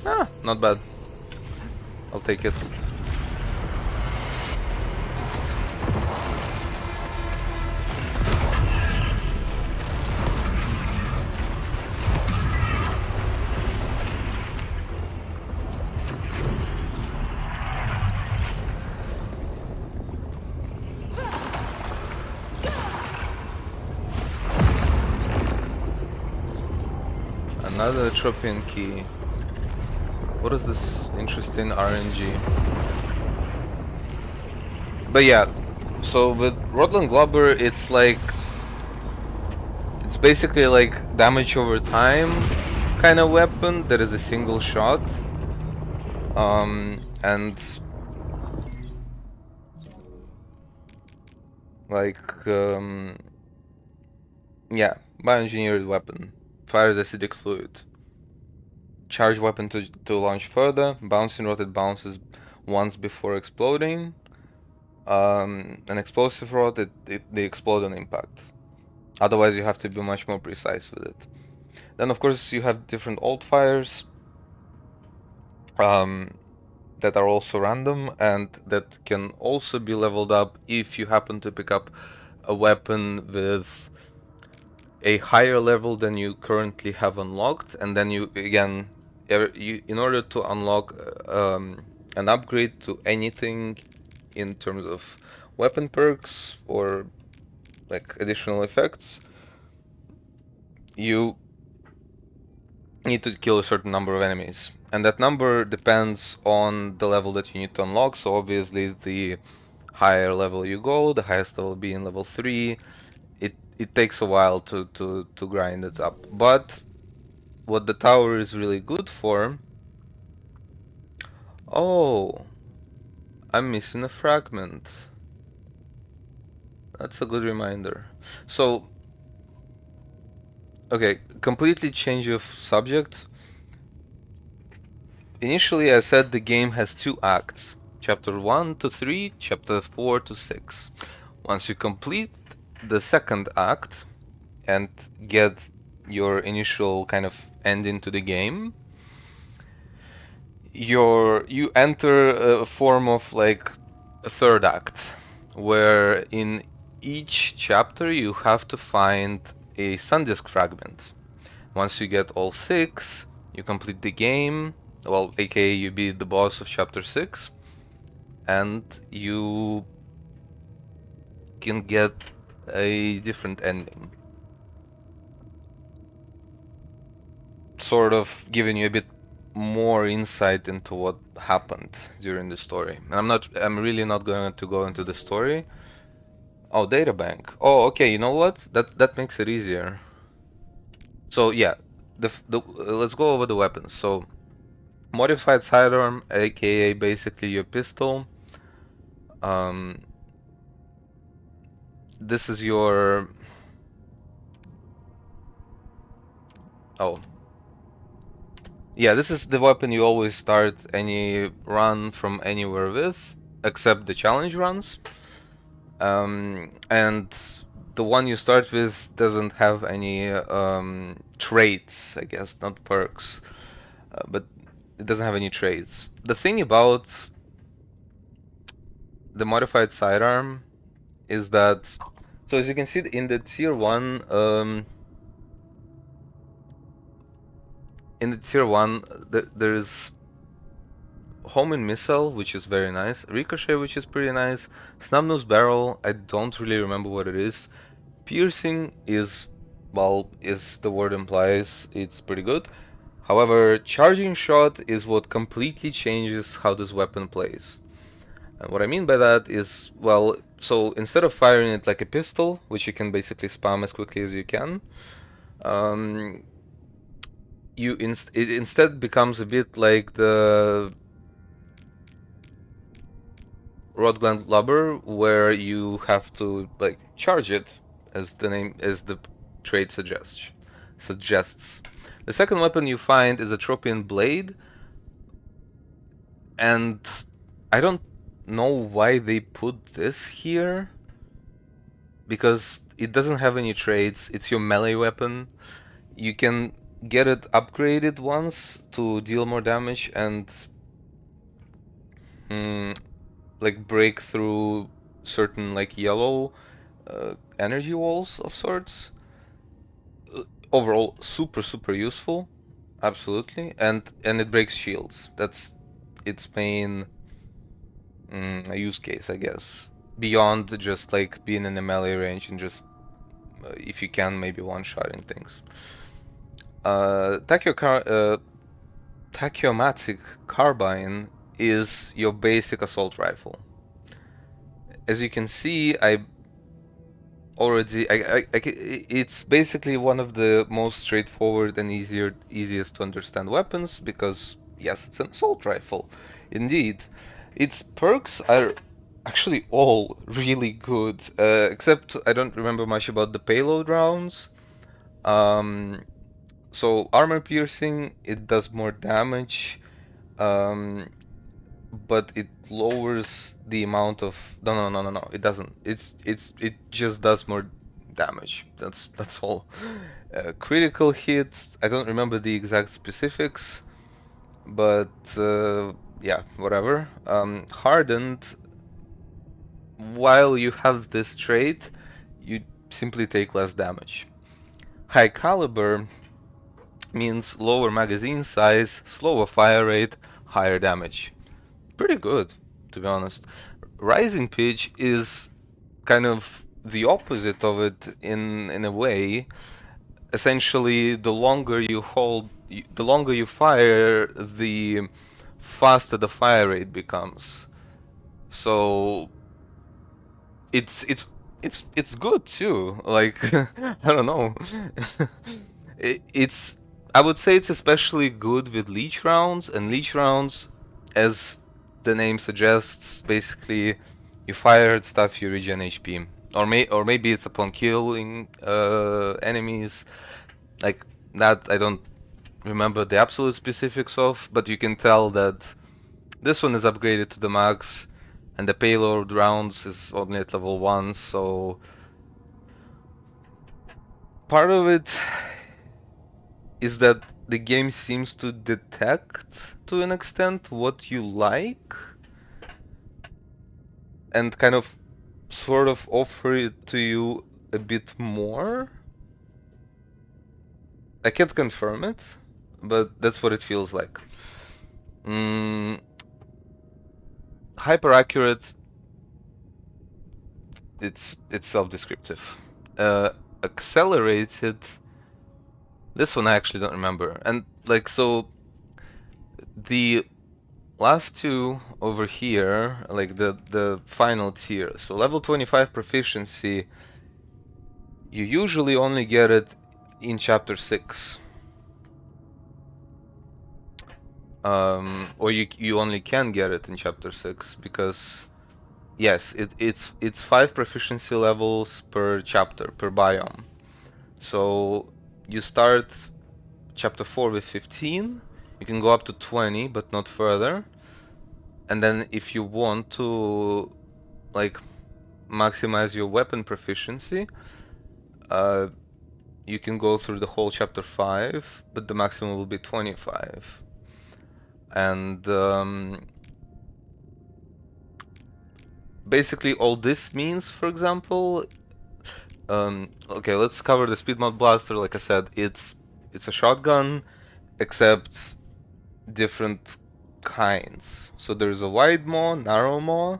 Ah, not bad. I'll take it. Another Tropian key. What is this interesting RNG? But yeah, so with Rotland Globber, it's like it's basically like damage over time kind of weapon that is a single shot. And like yeah, bioengineered weapon. Fires acidic fluid. Charge weapon to launch further. Bouncing rod, it bounces once before exploding. An explosive rod, they explode on impact. Otherwise, you have to be much more precise with it. Then, of course, you have different alt fires that are also random and that can also be leveled up if you happen to pick up a weapon with a higher level than you currently have unlocked, and then you again, in order to unlock an upgrade to anything in terms of weapon perks or like additional effects, you need to kill a certain number of enemies, and that number depends on the level that you need to unlock. So obviously, the higher level you go, the highest level being level 3, it takes a while to grind it up. But what the tower is really good for... Oh, I'm missing a fragment. That's a good reminder. So, okay, completely change of subject. Initially, I said the game has 2 acts. Chapter 1 to 3, Chapter 4 to 6. Once you complete the second act and get your initial kind of ending to the game, you enter a form of like a third act, where in each chapter you have to find a Sandisk fragment. Once you get all 6, you complete the game, well, aka you beat the boss of chapter 6, and you can get a different ending. Sort of giving you a bit more insight into what happened during the story. And I'm really not going to go into the story. Oh, databank. Oh, okay, you know what? That makes it easier. So yeah, let's go over the weapons. So modified sidearm, aka basically your pistol. Um, this is your... Oh, yeah, this is the weapon you always start any run from anywhere with, except the challenge runs. And the one you start with doesn't have any traits, I guess, not perks, but it doesn't have any traits. The thing about the modified sidearm is that, so as you can see in the tier 1, in the tier 1, there's homing missile, which is very nice, ricochet, which is pretty nice, snub-nose barrel, I don't really remember what it is, piercing is, well, as the word implies, it's pretty good. However, charging shot is what completely changes how this weapon plays. And what I mean by that is, well, so instead of firing it like a pistol, which you can basically spam as quickly as you can, um, it instead becomes a bit like the rod gland lubber, where you have to like charge it, as the trait suggests. The second weapon you find is a Tropian blade, and I don't know why they put this here, because it doesn't have any traits. It's your melee weapon. You can get it upgraded once to deal more damage and like break through certain like yellow energy walls of sorts. Overall, super useful, absolutely, and it breaks shields. That's its main use case, I guess. Beyond just like being in the melee range and just if you can, maybe one-shotting things. Tachyomatic carbine is your basic assault rifle. As you can see, it's basically one of the most straightforward and easiest to understand weapons because, yes, it's an assault rifle. Indeed, its perks are actually all really good, except I don't remember much about the payload rounds. So armor piercing, it does more damage, but it lowers the amount of no, it doesn't. It just does more damage. That's all. Critical hits, I don't remember the exact specifics, but yeah, whatever. Hardened, while you have this trait, you simply take less damage. High caliber means lower magazine size, slower fire rate, higher damage. Pretty good, to be honest. Rising pitch is kind of the opposite of it in a way. Essentially, the longer you fire, the faster the fire rate becomes. So it's good too. Like I don't know. It's I would say it's especially good with leech rounds, and leech rounds, as the name suggests, basically you fire at stuff, you regen HP, or maybe it's upon killing enemies, like that. I don't remember the absolute specifics of, but you can tell that this one is upgraded to the max, and the payload rounds is only at level 1, so part of it is that the game seems to detect to an extent what you like and kind of sort of offer it to you a bit more. I can't confirm it, but that's what it feels like. Hyper accurate, it's self-descriptive. Accelerated, this one I actually don't remember. And like, so the last two over here, like the final tier, so level 25 proficiency, you usually only get it in chapter 6. Or you only can get it in chapter 6 because yes, it's 5 proficiency levels per chapter, per biome. So you start chapter 4 with 15, you can go up to 20 but not further. And then if you want to like maximize your weapon proficiency, you can go through the whole chapter 5, but the maximum will be 25. And basically all this means, for example, okay, let's cover the speed mod blaster. Like I said, it's a shotgun. except different kinds. So there's a wide maw, narrow maw,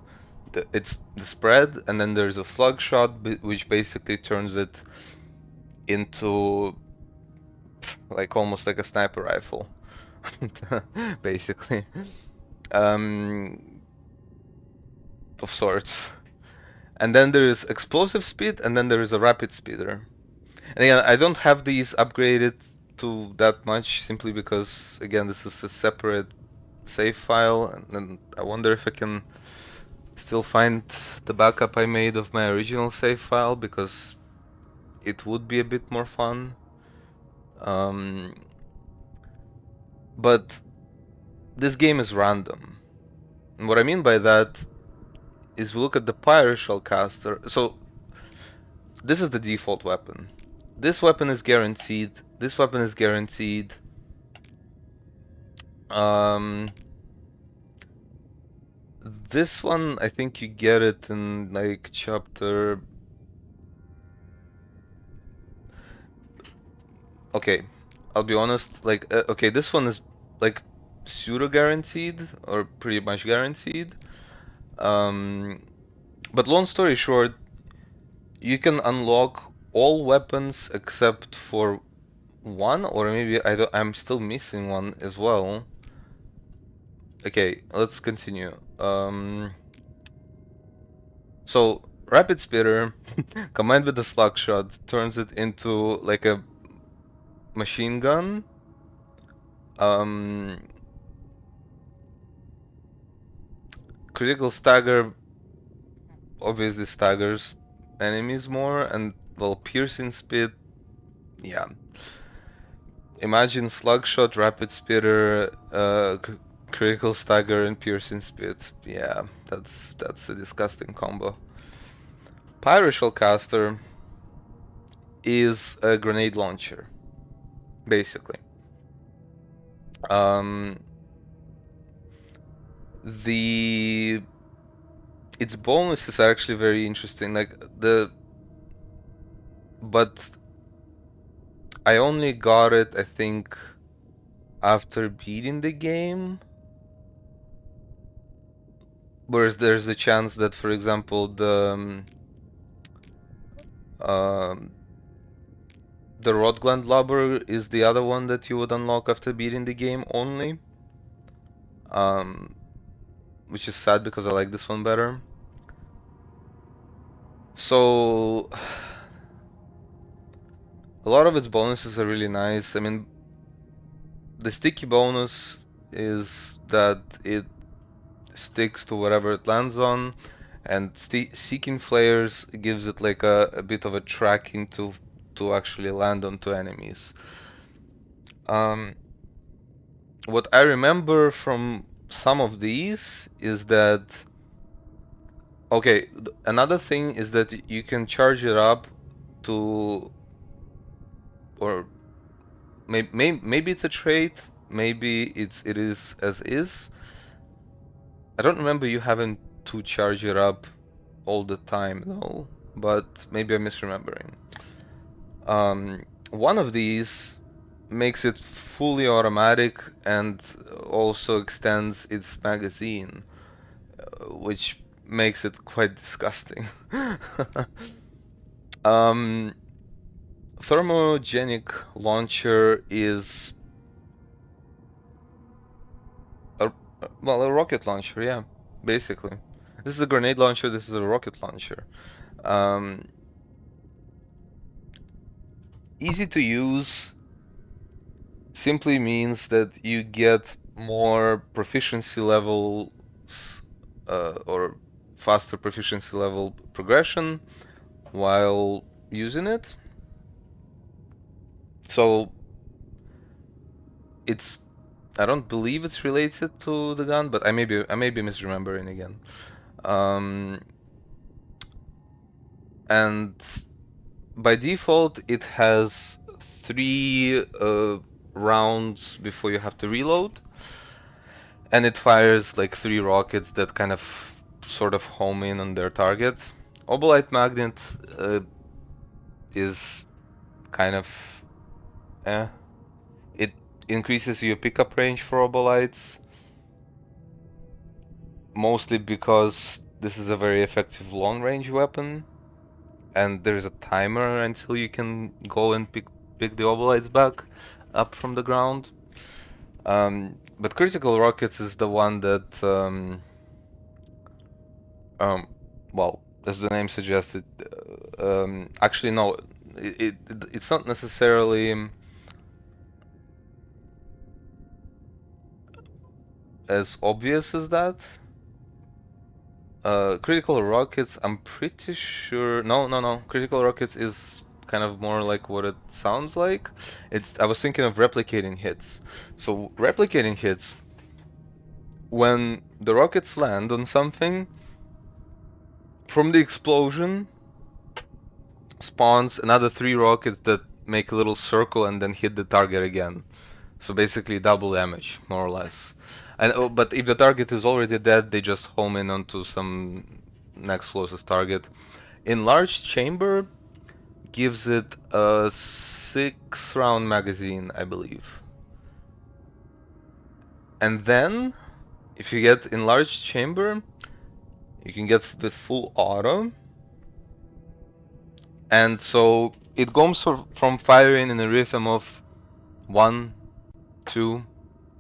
it's the spread, and then there's a slug shot, which basically turns it into like almost like a sniper rifle, basically, um, of sorts. And then there is explosive speed, and then there is a rapid speeder. And again, I don't have these upgraded to that much simply because, again, this is a separate save file, and then I wonder if I can still find the backup I made of my original save file because it would be a bit more fun. Um, but this game is random. And what I mean by that is we look at the Pyroshell caster. So this is the default weapon. This weapon is guaranteed. This weapon is guaranteed. Um, this one, I think you get it in like chapter. Okay, I'll be honest. Like, okay, this one is like pseudo guaranteed or pretty much guaranteed. But long story short, you can unlock all weapons except for one, or maybe I'm still missing one as well. Okay, let's continue. So rapid speeder combined with the slug shot turns it into like a machine gun. Critical stagger obviously staggers enemies more, and well, piercing speed, yeah. Imagine slug shot, rapid speeder, critical stagger, and piercing speed. Yeah, that's a disgusting combo. Pyroshell caster is a grenade launcher, basically. Its bonus is actually very interesting. But I only got it, I think, after beating the game. Whereas there's a chance that, for example, the Rod Gland Lobber is the other one that you would unlock after beating the game only. Which is sad because I like this one better. So a lot of its bonuses are really nice. I mean, the sticky bonus is that it sticks to whatever it lands on, and seeking flares gives it like a bit of a tracking to actually land onto enemies. What I remember from some of these is that, okay, another thing is that you can charge it up to, or maybe it's a trait, maybe it is as is. I don't remember you having to charge it up all the time though, but maybe I'm misremembering. One of these makes it fully automatic and also extends its magazine, which makes it quite disgusting. Thermogenic launcher is a rocket launcher, yeah, basically. This is a grenade launcher, this is a rocket launcher. Easy to use simply means that you get more proficiency levels or faster proficiency level progression while using it. So I don't believe it's related to the gun, but I may be misremembering again. And by default, it has 3 rounds before you have to reload, and it fires like 3 rockets that kind of sort of home in on their target. Obolite Magnet is kind of increases your pickup range for obolites, mostly because this is a very effective long-range weapon, and there's a timer until you can go and pick the obolites back up from the ground. But critical rockets is the one that, um, well, as the name suggested, actually no, it's not necessarily as obvious as that. Critical rockets, I'm pretty sure. No. Critical rockets is kind of more like what it sounds like. I was thinking of replicating hits. So replicating hits, when the rockets land on something, from the explosion spawns another 3 rockets that make a little circle and then hit the target again. So basically double damage, more or less. And but if the target is already dead, they just home in onto some next closest target. Enlarged chamber gives it a 6-round magazine, I believe. And then, if you get enlarged chamber, you can get with full auto. And so it goes from firing in a rhythm of 1, 2,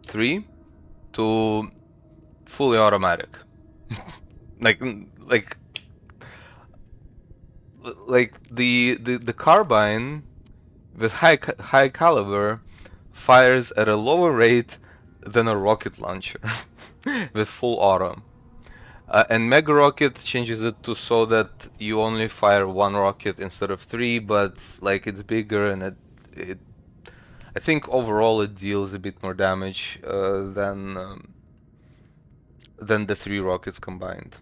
3 to fully automatic. like like the carbine with high caliber fires at a lower rate than a rocket launcher with full auto. And Mega Rocket changes it to so that you only fire 1 rocket instead of 3, but like it's bigger and it I think overall it deals a bit more damage than the 3 rockets combined.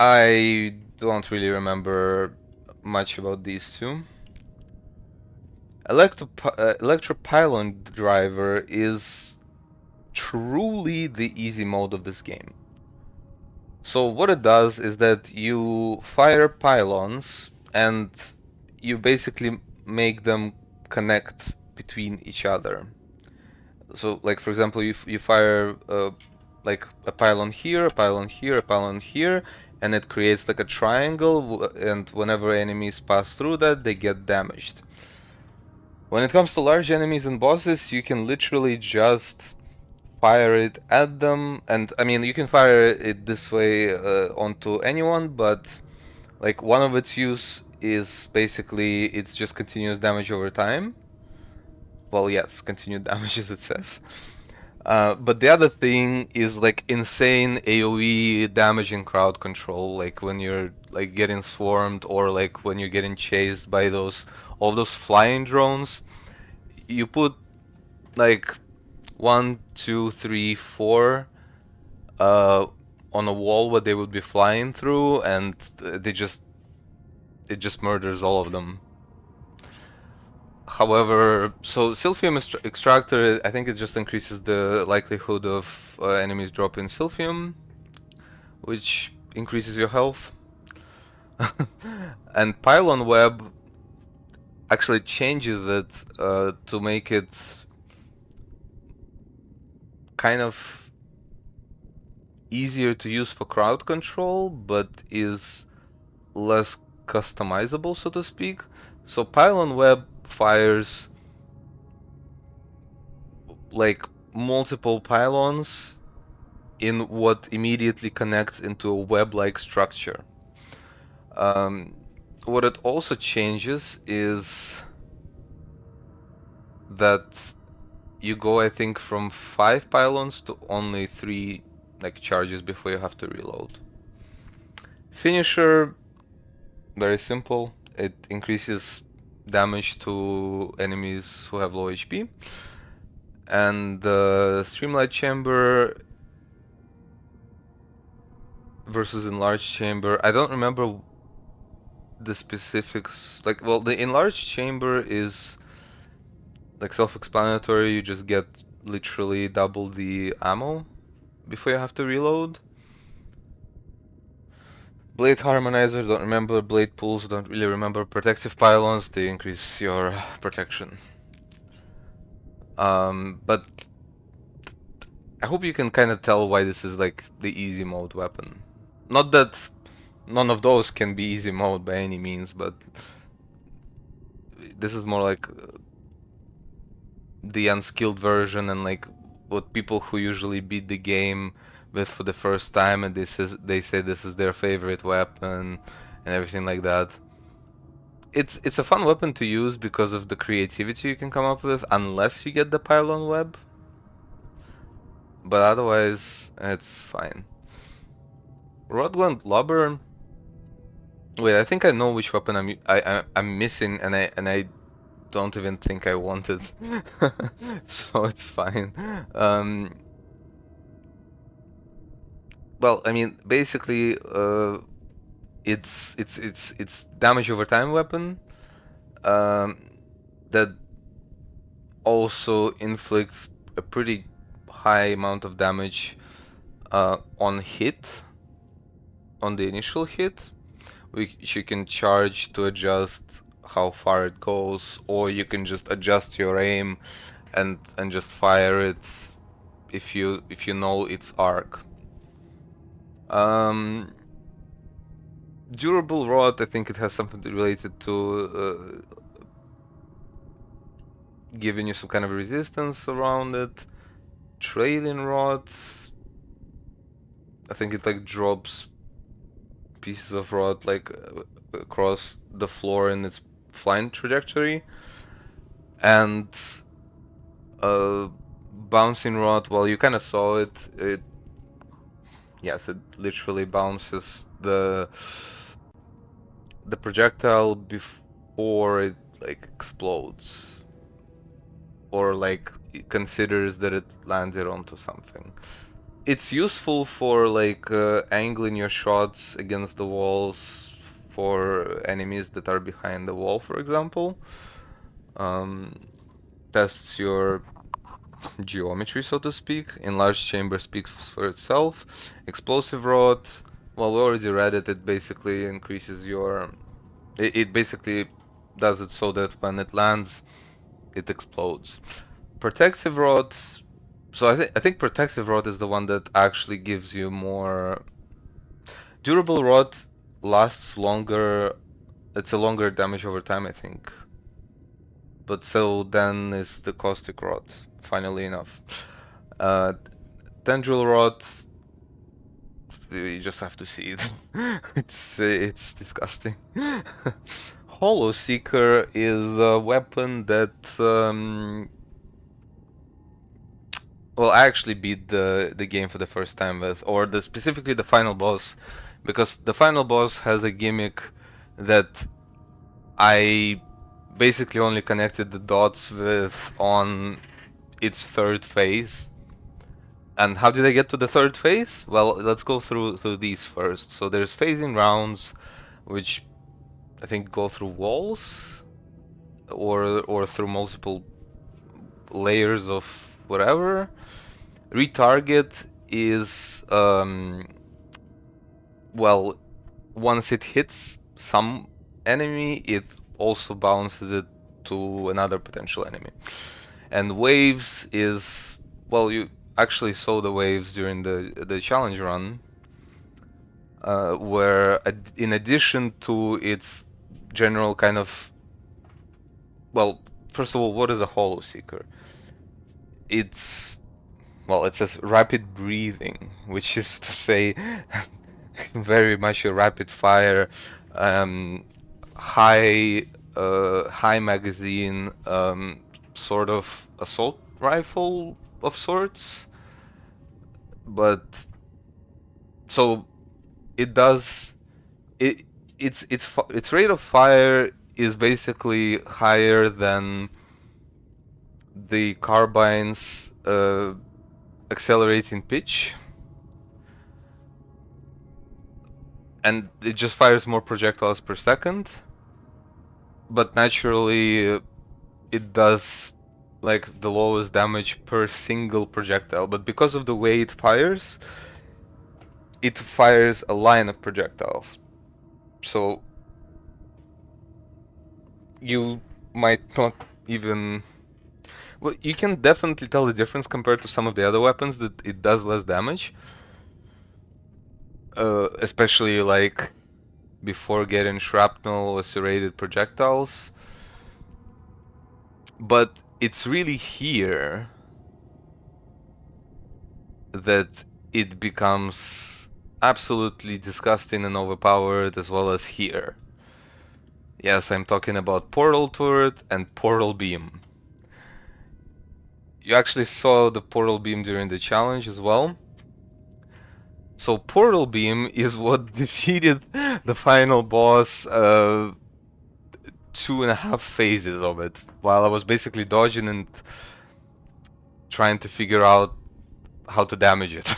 I don't really remember much about these two. Electropylon driver is truly the easy mode of this game. So what it does is that you fire pylons and you basically make them connect between each other. So like for example, you fire like a pylon here, a pylon here, a pylon here, and it creates like a triangle, and whenever enemies pass through that, they get damaged. When it comes to large enemies and bosses, you can literally just fire it at them, and I mean you can fire it this way onto anyone, but like one of its use is basically it's just continuous damage over time. Well, yes, continued damage as it says. But the other thing is like insane AoE damage and crowd control, like when you're like getting swarmed or like when you're getting chased by all those flying drones. You put like 1, 2, 3, 4 on a wall where they would be flying through, and it just murders all of them. However, so Silphium Extractor, I think it just increases the likelihood of enemies dropping Silphium, which increases your health. And Pylon Web actually changes it to make it kind of easier to use for crowd control, but is less customizable, so to speak. So Pylon Web fires like multiple pylons in what immediately connects into a web-like structure. What it also changes is that you go, I think, from 5 pylons to only 3 like charges before you have to reload. Finisher, very simple. It increases damage to enemies who have low HP. And the Streamlight Chamber versus Enlarged Chamber, I don't remember the specifics. Like, well, the Enlarged Chamber is like self-explanatory. You just get literally double the ammo before you have to reload. Blade Harmonizer, don't remember. Blade Pools, don't really remember. Protective Pylons, they increase your protection. But I hope you can kind of tell why this is like the easy mode weapon. Not that none of those can be easy mode by any means, but this is more like the unskilled version and like what people who usually beat the game with for the first time and they say this is their favorite weapon and everything like that. It's a fun weapon to use because of the creativity you can come up with, unless you get the pylon web. But otherwise, it's fine. Rodland Lobber. Wait, I think I know which weapon I'm missing, and I don't even think I want it, so it's fine. Well, I mean, basically, it's damage over time weapon that also inflicts a pretty high amount of damage on hit, on the initial hit, which you can charge to adjust how far it goes, or you can just adjust your aim and just fire it if you know its arc. Durable rod, I think it has something related to giving you some kind of resistance around it. Trailing rod, I think it like drops pieces of rod like across the floor in its flying trajectory. And bouncing rod, well, you kind of saw it. Yes, it literally bounces the projectile before it like explodes, or like it considers that it landed onto something. It's useful for like angling your shots against the walls for enemies that are behind the wall, for example. Tests your geometry, so to speak. Enlarged chamber speaks for itself. Explosive rod, well, we already read it. It basically increases your. It basically does it so that when it lands, it explodes. Protective rod. So I think protective rod is the one that actually gives you more. Durable rod lasts longer. It's a longer damage over time, I think. But so then is the caustic rod, funnily enough. Tendril rod, you just have to see it. It's disgusting. Hollow Seeker is a weapon that well, I actually beat the game for the first time with, or specifically the final boss, because the final boss has a gimmick that I basically only connected the dots with on its third phase. And how did I get to the third phase? Well, let's go through these first. So there's phasing rounds, which I think go through walls or through multiple layers of whatever. Retarget is well, once it hits some enemy, it also bounces it to another potential enemy. And waves is, well, you actually saw the waves during the challenge run, where in addition to its general kind of, well, first of all, what is a hollow seeker? It's, well, it says rapid breathing, which is to say very much a rapid fire, high high magazine, sort of assault rifle of sorts. But so it does its rate of fire is basically higher than the carbine's accelerating pitch, and it just fires more projectiles per second. But naturally, it does like the lowest damage per single projectile. But because of the way it fires a line of projectiles. So you might not even. Well, you can definitely tell the difference compared to some of the other weapons that it does less damage. Especially like before getting shrapnel or serrated projectiles. But it's really here that it becomes absolutely disgusting and overpowered, as well as here. Yes, I'm talking about Portal Turret and Portal Beam. You actually saw the Portal Beam during the challenge as well. So Portal Beam is what defeated the final boss, 2.5 phases of it, while I was basically dodging and trying to figure out how to damage it.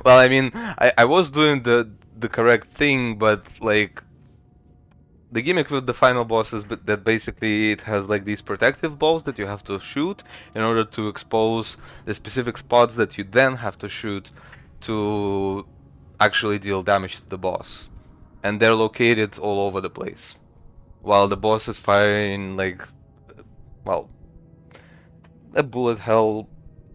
Well, I mean, I was doing the correct thing, but like the gimmick with the final boss is that basically it has like these protective balls that you have to shoot in order to expose the specific spots that you then have to shoot to actually deal damage to the boss. And they're located all over the place. While the boss is firing like, well, a bullet hell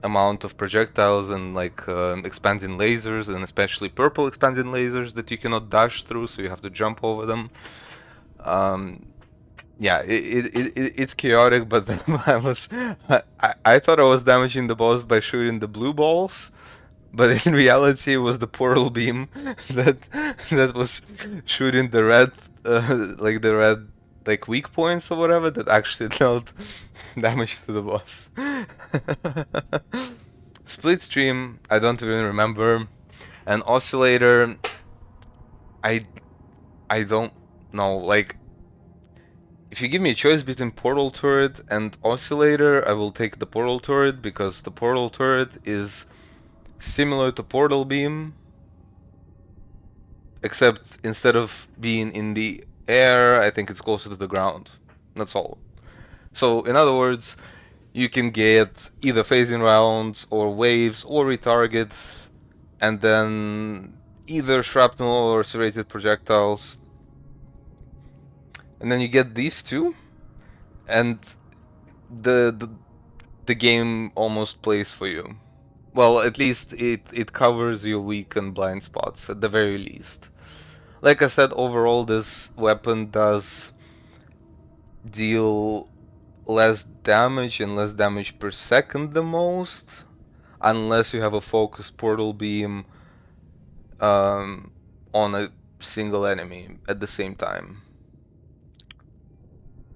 amount of projectiles and like expanding lasers, and especially purple expanding lasers that you cannot dash through, so you have to jump over them. Um, yeah, it's chaotic, but then I thought I was damaging the boss by shooting the blue balls, but in reality it was the portal beam that that was shooting the red like the red like weak points or whatever that actually dealt damage to the boss. Split stream, I don't even remember. And oscillator, I I don't know. Like, if you give me a choice between portal turret and oscillator, I will take the portal turret because the portal turret is similar to portal beam, except instead of being in the air, I think it's closer to the ground. That's all. So, in other words, you can get either phasing rounds or waves or retarget, and then either shrapnel or serrated projectiles. And then you get these two, and the the, the game almost plays for you. Well, at least it covers your weak and blind spots at the very least. Like I said, overall this weapon does deal less damage and less damage per second the most, unless you have a focused portal beam um, on a single enemy at the same time.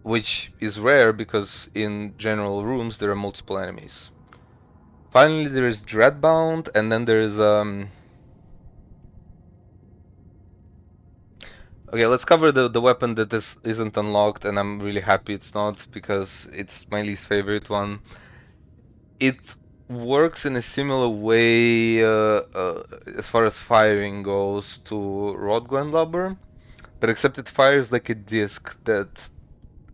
Which is rare because in general rooms there are multiple enemies. Finally, there is Dreadbound, and then there is Okay, let's cover the weapon that isn't unlocked, and I'm really happy it's not because it's my least favorite one. It works in a similar way as far as firing goes to Rotglenlubber, but except it fires like a disc that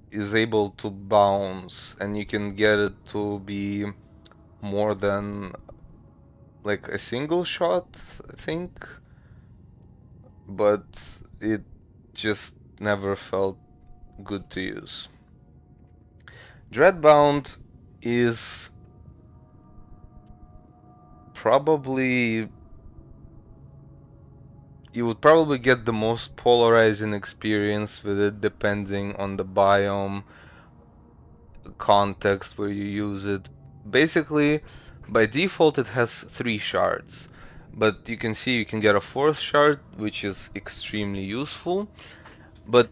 is able to bounce, and you can get it to be more than like a single shot, I think, but it just never felt good to use. Dreadbound is probably you would probably get the most polarizing experience with it depending on the biome context where you use it. Basically, by default it has 3 shards, but you can see you can get a 4th shard, which is extremely useful. But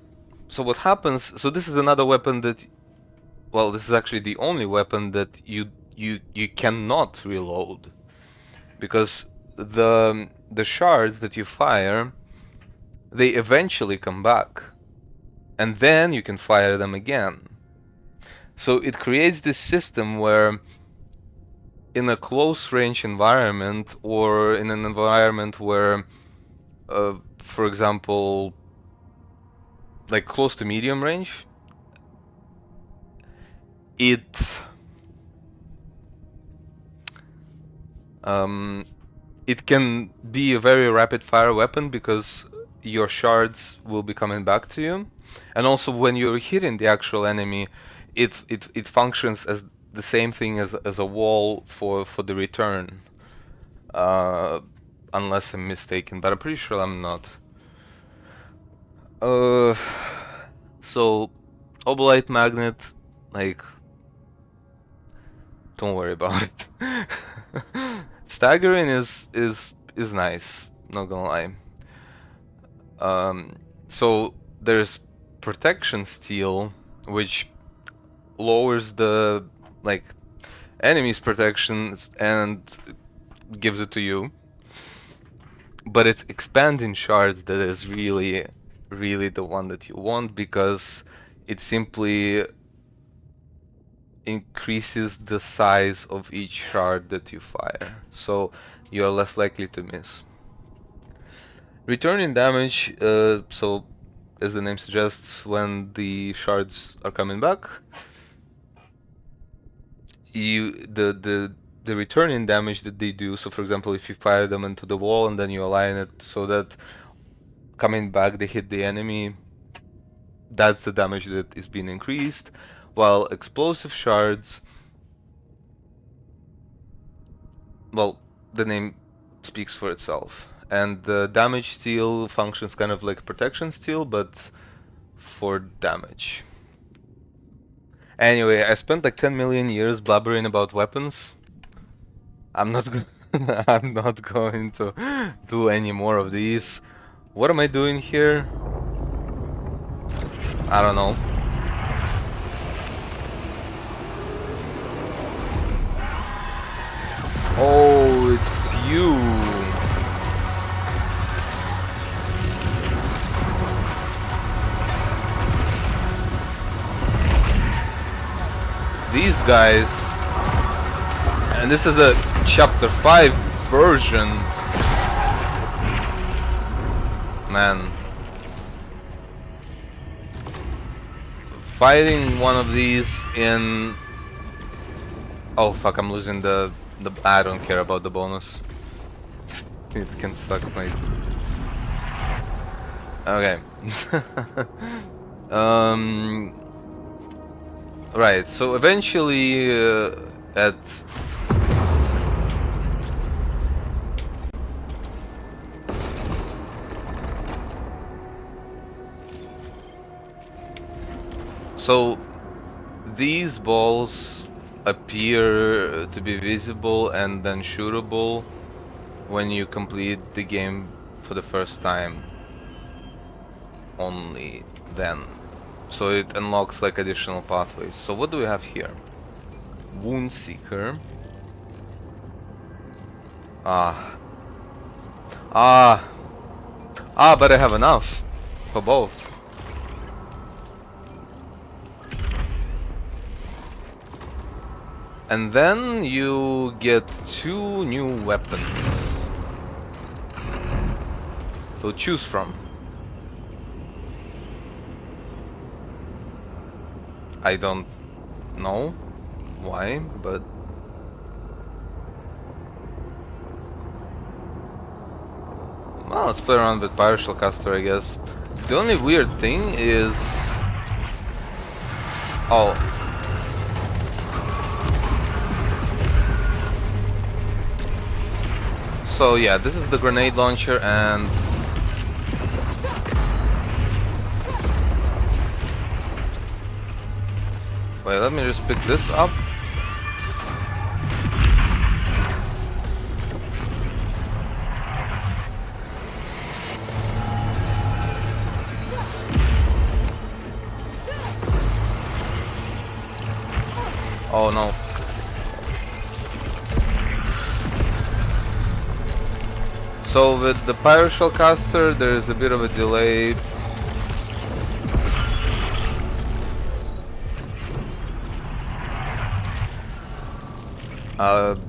so what happens, so this is another weapon that, well, this is actually the only weapon that you cannot reload, because the shards that you fire, they eventually come back, and then you can fire them again. So it creates this system where in a close range environment, or in an environment where for example, like close to medium range, it it can be a very rapid fire weapon because your shards will be coming back to you. And also when you're hitting the actual enemy, it functions as the same thing as a wall for the return. Uh, unless I'm mistaken, but I'm pretty sure I'm not. Uh, so Obolite Magnet, like, don't worry about it. Staggering is nice, not gonna lie. So there's protection steel, which lowers the like enemy's protections and gives it to you. But it's expanding shards that is really the one that you want, because it simply increases the size of each shard that you fire, so you're less likely to miss. Returning damage, so as the name suggests, when the shards are coming back, you the returning damage that they do. So for example, if you fire them into the wall and then you align it so that coming back they hit the enemy, that's the damage that is being increased. While explosive shards, well, the name speaks for itself. And the damage steel functions kind of like protection steel, but for damage. Anyway, I spent like 10 million years blabbering about weapons. I'm not I'm not going to do any more of these. What am I doing here? I don't know. Oh, it's you. These guys, and this is a chapter 5 version. Man, fighting one of these in... Oh fuck, I'm losing the I don't care about the bonus. It can suck, mate. Okay. Right, so eventually at... So these balls appear to be visible and then shootable when you complete the game for the first time. Only then. So it unlocks like additional pathways. So what do we have here? Wound Seeker. But I have enough for both. And then you get 2 new weapons to choose from. I don't know why, but well, let's play around with Partial Caster, I guess. The only weird thing is... Oh. So yeah, this is the grenade launcher, and wait, let me just pick this up. Oh no. So with the Pyroshell caster, there is a bit of a delay.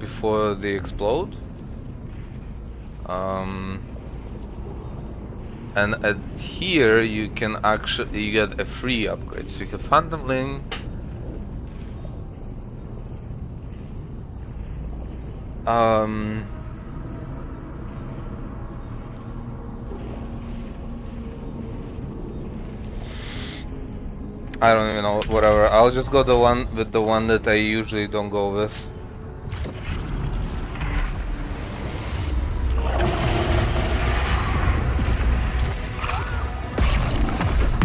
Before they explode. And at here you can actually get a free upgrade. So you have Phantom Ling. I don't even know, whatever. I'll just go the one with the one that I usually don't go with.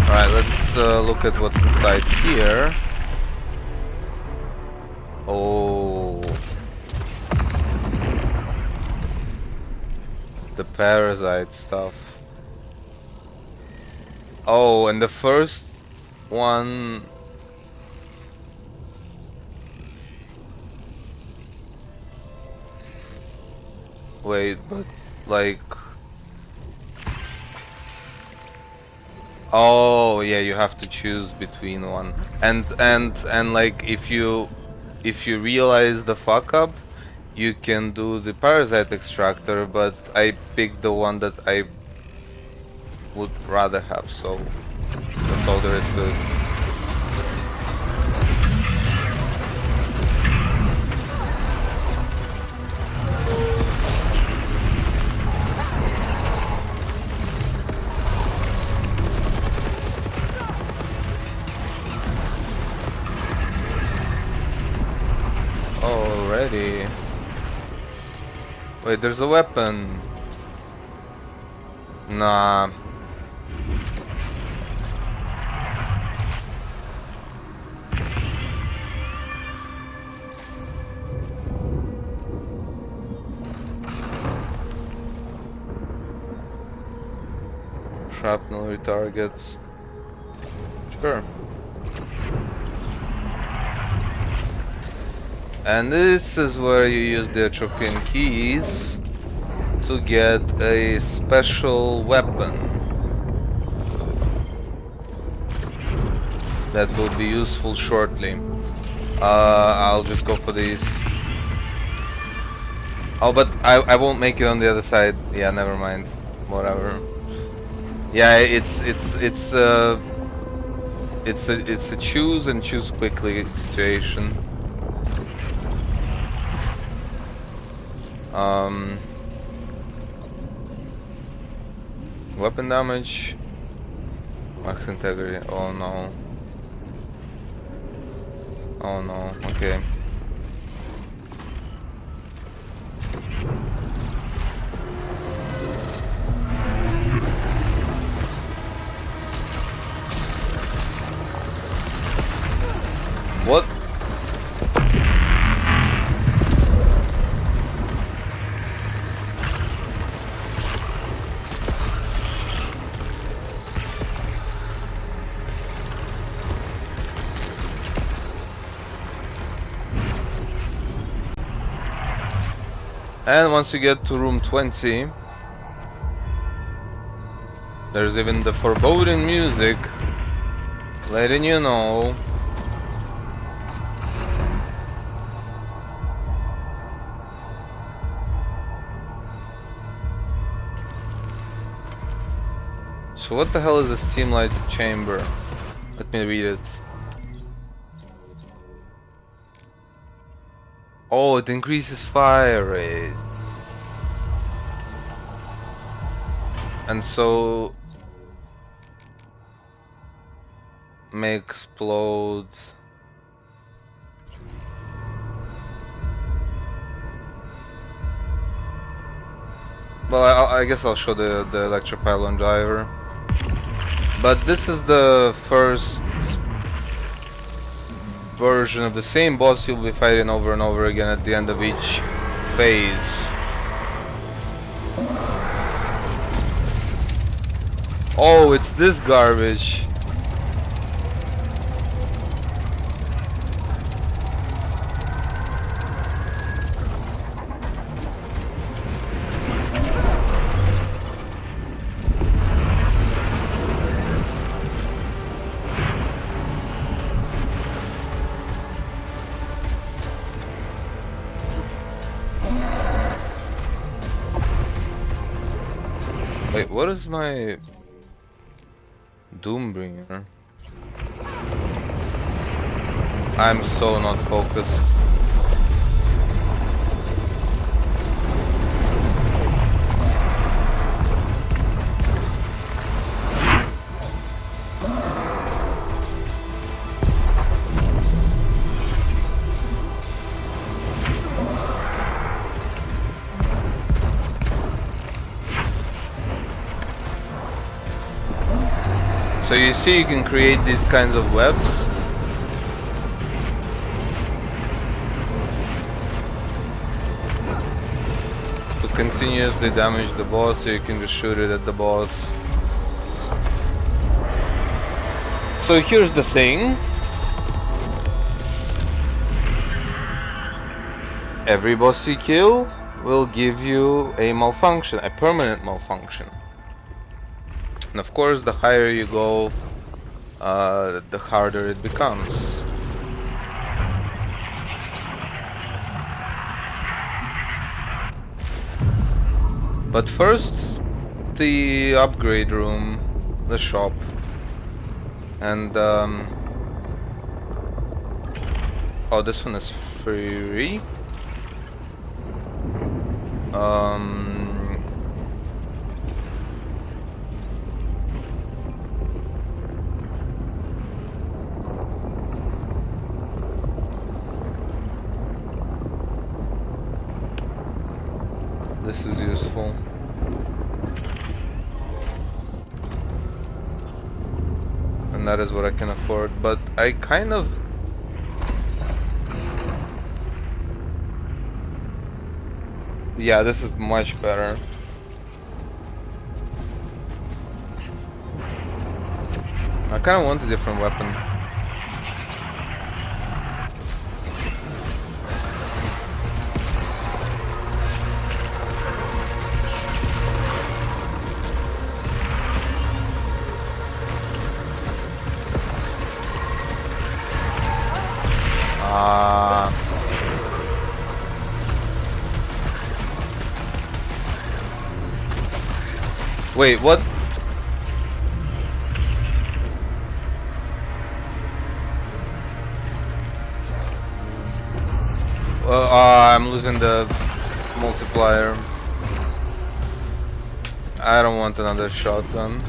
Alright, let's look at what's inside here. Oh. The parasite stuff. Oh, and the first one... Wait, but like... Oh, yeah, you have to choose between one. And like if you realize the fuck up, you can do the parasite extractor, but I picked the one that I would rather have, so that's all there is to it. Already. Wait, there's a weapon. Nah. Shrapnel retargets. Sure. And this is where you use the Atropian keys to get a special weapon that will be useful shortly. I'll just go for these. Oh, but I won't make it on the other side. Yeah, never mind. Whatever. Yeah, it's a choose and choose quickly situation. Weapon damage, max integrity. Oh no. Oh no. Okay. What? And once you get to room 20, there's even the foreboding music letting you know so what the hell is a steam light chamber? Let me read it. Oh, it increases fire rate. And so may explode. Well, I guess I'll show the electropylon driver. But this is the first version of the same boss you'll be fighting over and over again at the end of each phase. Oh, it's this garbage. Wait, what is my Doombringer? I'm so not focused. So you see you can create these kinds of webs. To continuously damage the boss, so you can just shoot it at the boss. So here's the thing. Every boss you kill will give you a malfunction, a permanent malfunction. And of course, the higher you go, the harder it becomes. But first, the upgrade room, the shop, and oh, this one is free. This is useful. And that is what I can afford, but I kind of... Yeah, this is much better. I kind of want a different weapon. Wait, what? I'm losing the multiplier. I don't want another shotgun.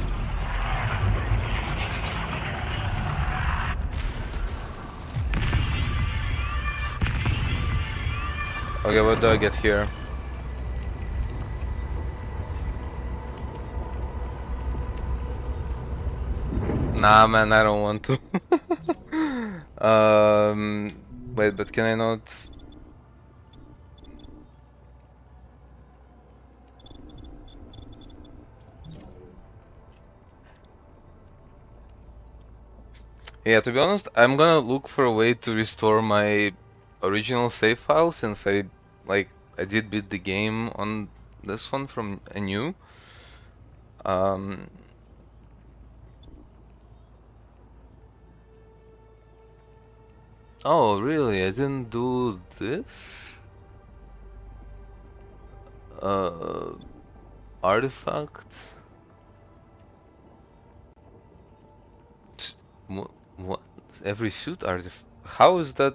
Okay, what do I get here? Nah, man, I don't want to. Wait, but can I not? Yeah, to be honest, I'm gonna look for a way to restore my original save file since I did beat the game on this one from anew. Oh, really? I didn't do this? Artifact? What? Every suit artifact? How is that?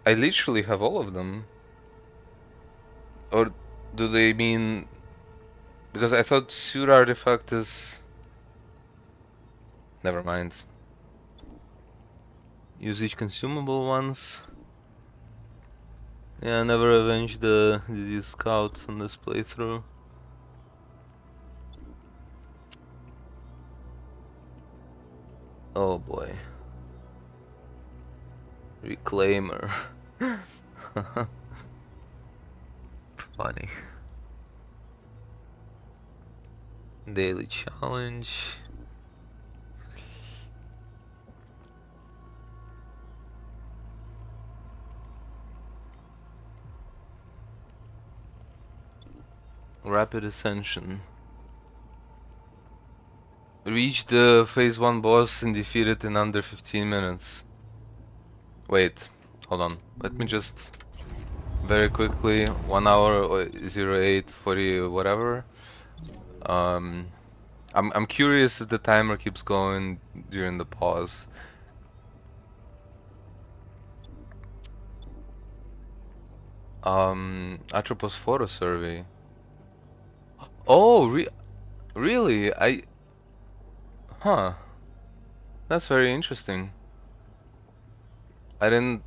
I literally have all of them. Or do they mean... Because I thought suit artifact is... Never mind. Use each consumable once. Yeah, I never avenged these scouts on this playthrough. Oh boy. Reclaimer. Funny. Daily challenge. Rapid ascension. Reach the phase 1 boss and defeat it in under 15 minutes. Wait, hold on. Let me just very quickly, 1 hour or 08, 40, whatever. I'm curious if the timer keeps going during the pause. Atropos photo survey. Oh, really? Huh. That's very interesting. I didn't...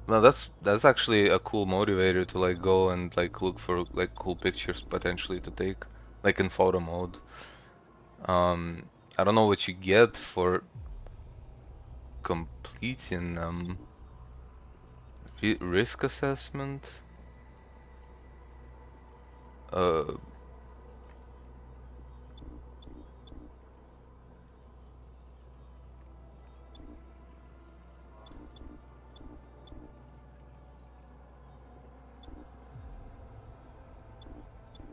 No, that's actually a cool motivator to go and look for cool pictures potentially to take, in photo mode. I don't know what you get for completing them. Risk assessment. Uh,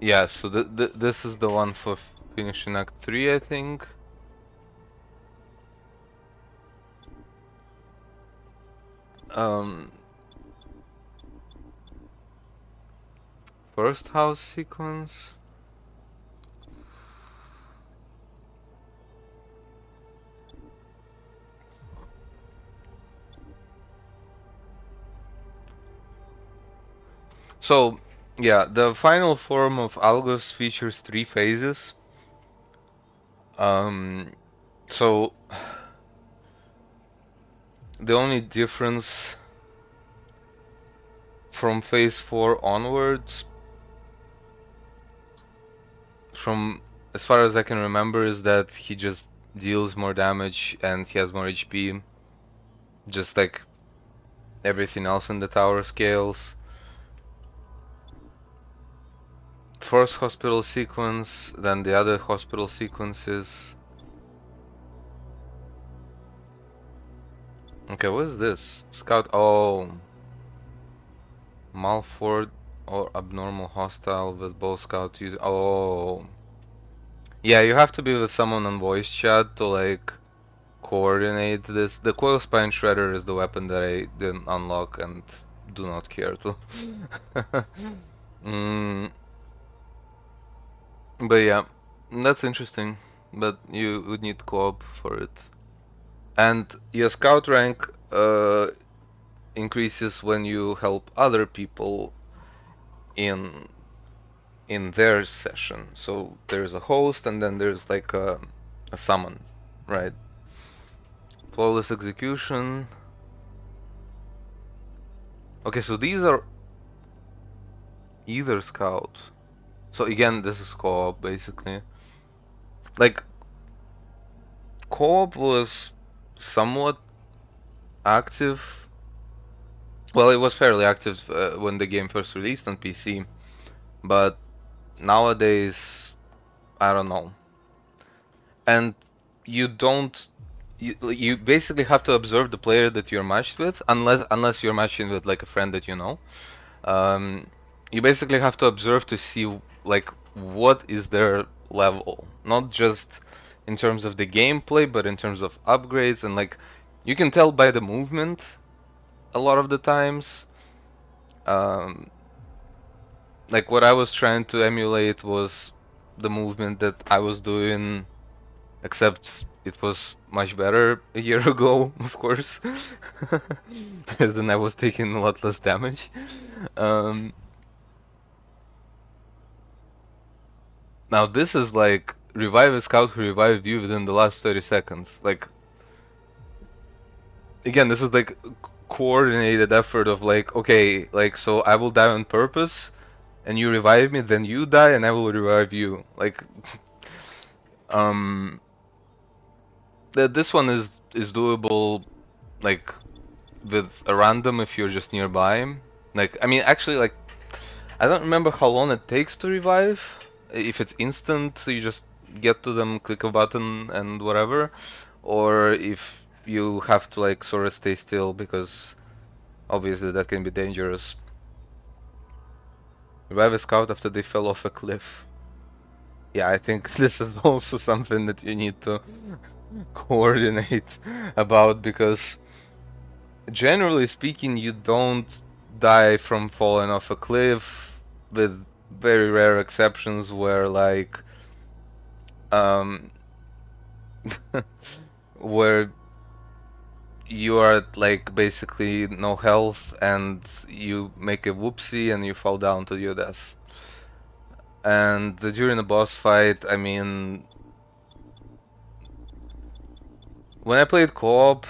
yeah. So this is the one for finishing Act 3, I think. Um, First house sequence. So, yeah, the final form of Algos features 3 phases. So the only difference from phase 4 onwards, from as far as I can remember, is that he just deals more damage and he has more HP, just like everything else in the tower scales. First hospital sequence, then the other hospital sequences. Okay, what is this? Scout. Oh, malfort or abnormal hostile with both scout use. Oh, yeah, you have to be with someone on voice chat to like coordinate this. The coil spine shredder is the weapon that I didn't unlock and do not care to. mm, but yeah, that's interesting. But you would need co-op for it. And your scout rank increases when you help other people in their session. So there's a host and then there's like a summon, right? Flawless execution. Okay, so these are either scout. So again, this is co-op basically. Like co-op was somewhat active. Well, it was fairly active when the game first released on PC, but nowadays I don't know. And you don't you basically have to observe the player that you're matched with, unless you're matching with like a friend that you know. Um, you basically have to observe to see like what is their level, not just in terms of the gameplay, but in terms of upgrades and like you can tell by the movement a lot of the times. Um, like what I was trying to emulate was the movement that I was doing, except it was much better a year ago, of course, because then I was taking a lot less damage. Um, Now this is like revive a scout who revived you within the last 30 seconds. Like again, this is like coordinated effort of like, okay, like so I will die on purpose and you revive me, then you die and I will revive you. Like um this one is doable like with a random if you're just nearby. Like I mean actually like I don't remember how long it takes to revive. If it's instant, you just get to them, click a button, and whatever. Or if you have to like sort of stay still because obviously that can be dangerous. Revive a scout after they fell off a cliff. Yeah, I think this is also something that you need to coordinate about because generally speaking, you don't die from falling off a cliff, with very rare exceptions where like um where you are at like basically no health and you make a whoopsie and you fall down to your death. And during a boss fight, I mean, when I played co-op,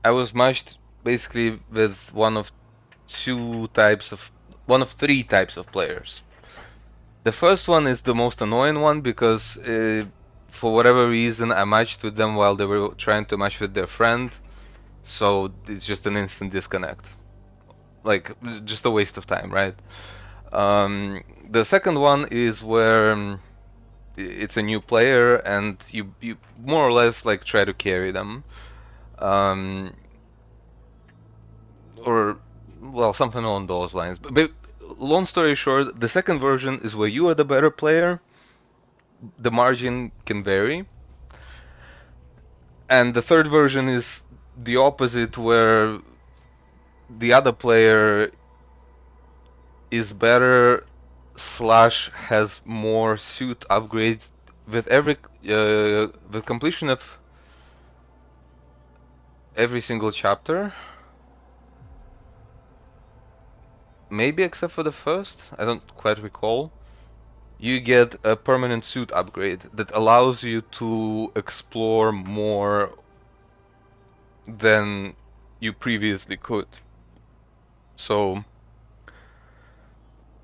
I was matched basically with one of three types of players. The first one is the most annoying one because for whatever reason I matched with them while they were trying to match with their friend, so it's just an instant disconnect. Like just a waste of time, right? The second one is where it's a new player and you more or less like try to carry them. Um, or well, something along those lines. But long story short, the second version is where you are the better player. The margin can vary. And the third version is the opposite, where the other player is better slash has more suit upgrades with every with completion of every single chapter. Maybe except for the first, I don't quite recall. You get a permanent suit upgrade that allows you to explore more than you previously could. So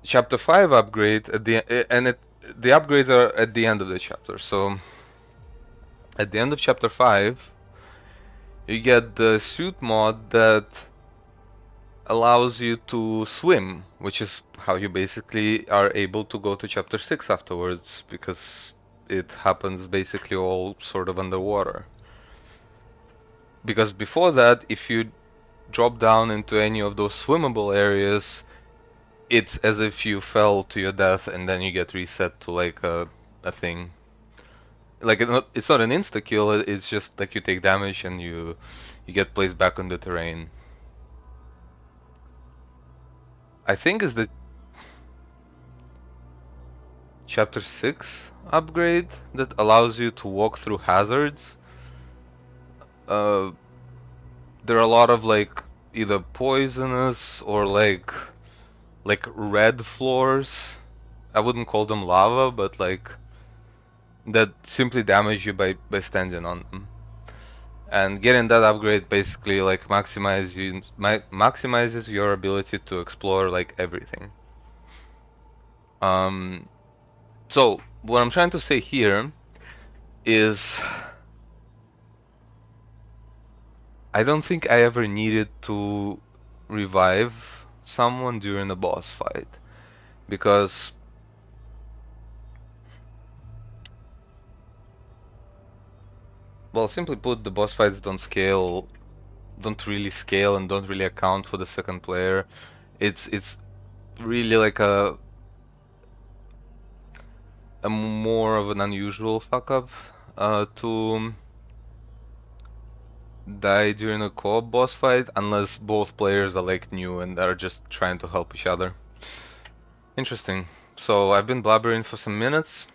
chapter 5 upgrade at the upgrades are at the end of the chapter. So at the end of chapter 5 you get the suit mod that allows you to swim, which is how you basically are able to go to chapter 6 afterwards, because it happens basically all sort of underwater. Because before that, if you drop down into any of those swimmable areas, it's as if you fell to your death and then you get reset to like a thing. Like it's not an insta kill, it's just like you take damage and you get placed back on the terrain. I think is the chapter 6 upgrade that allows you to walk through hazards. Uh, there are a lot of like either poisonous or like red floors. I wouldn't call them lava, but like that simply damage you by standing on them. And getting that upgrade basically like maximizes your ability to explore like everything. So what I'm trying to say here is I don't think I ever needed to revive someone during a boss fight, because well, simply put, the boss fights don't really scale and don't really account for the second player. It's really like a more of an unusual fuck up to die during a co-op boss fight, unless both players are like new and are just trying to help each other. Interesting. So I've been blabbering for some minutes.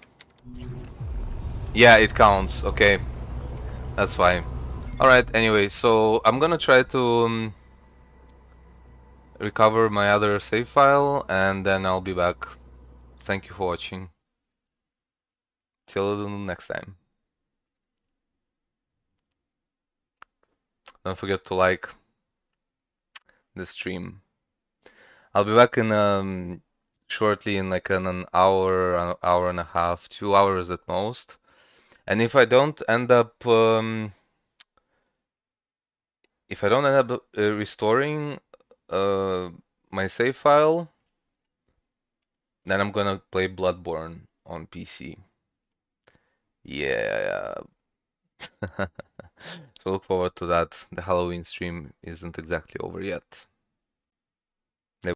Yeah, it counts. Okay, that's fine. Alright, anyway, so I'm gonna try to recover my other save file and then I'll be back. Thank you for watching. Till next time. Don't forget to like the stream. I'll be back in shortly in like an hour, an hour and a half, 2 hours at most. And if I don't end up restoring my save file, then I'm gonna play Bloodborne on PC. Yeah. So look forward to that. The Halloween stream isn't exactly over yet.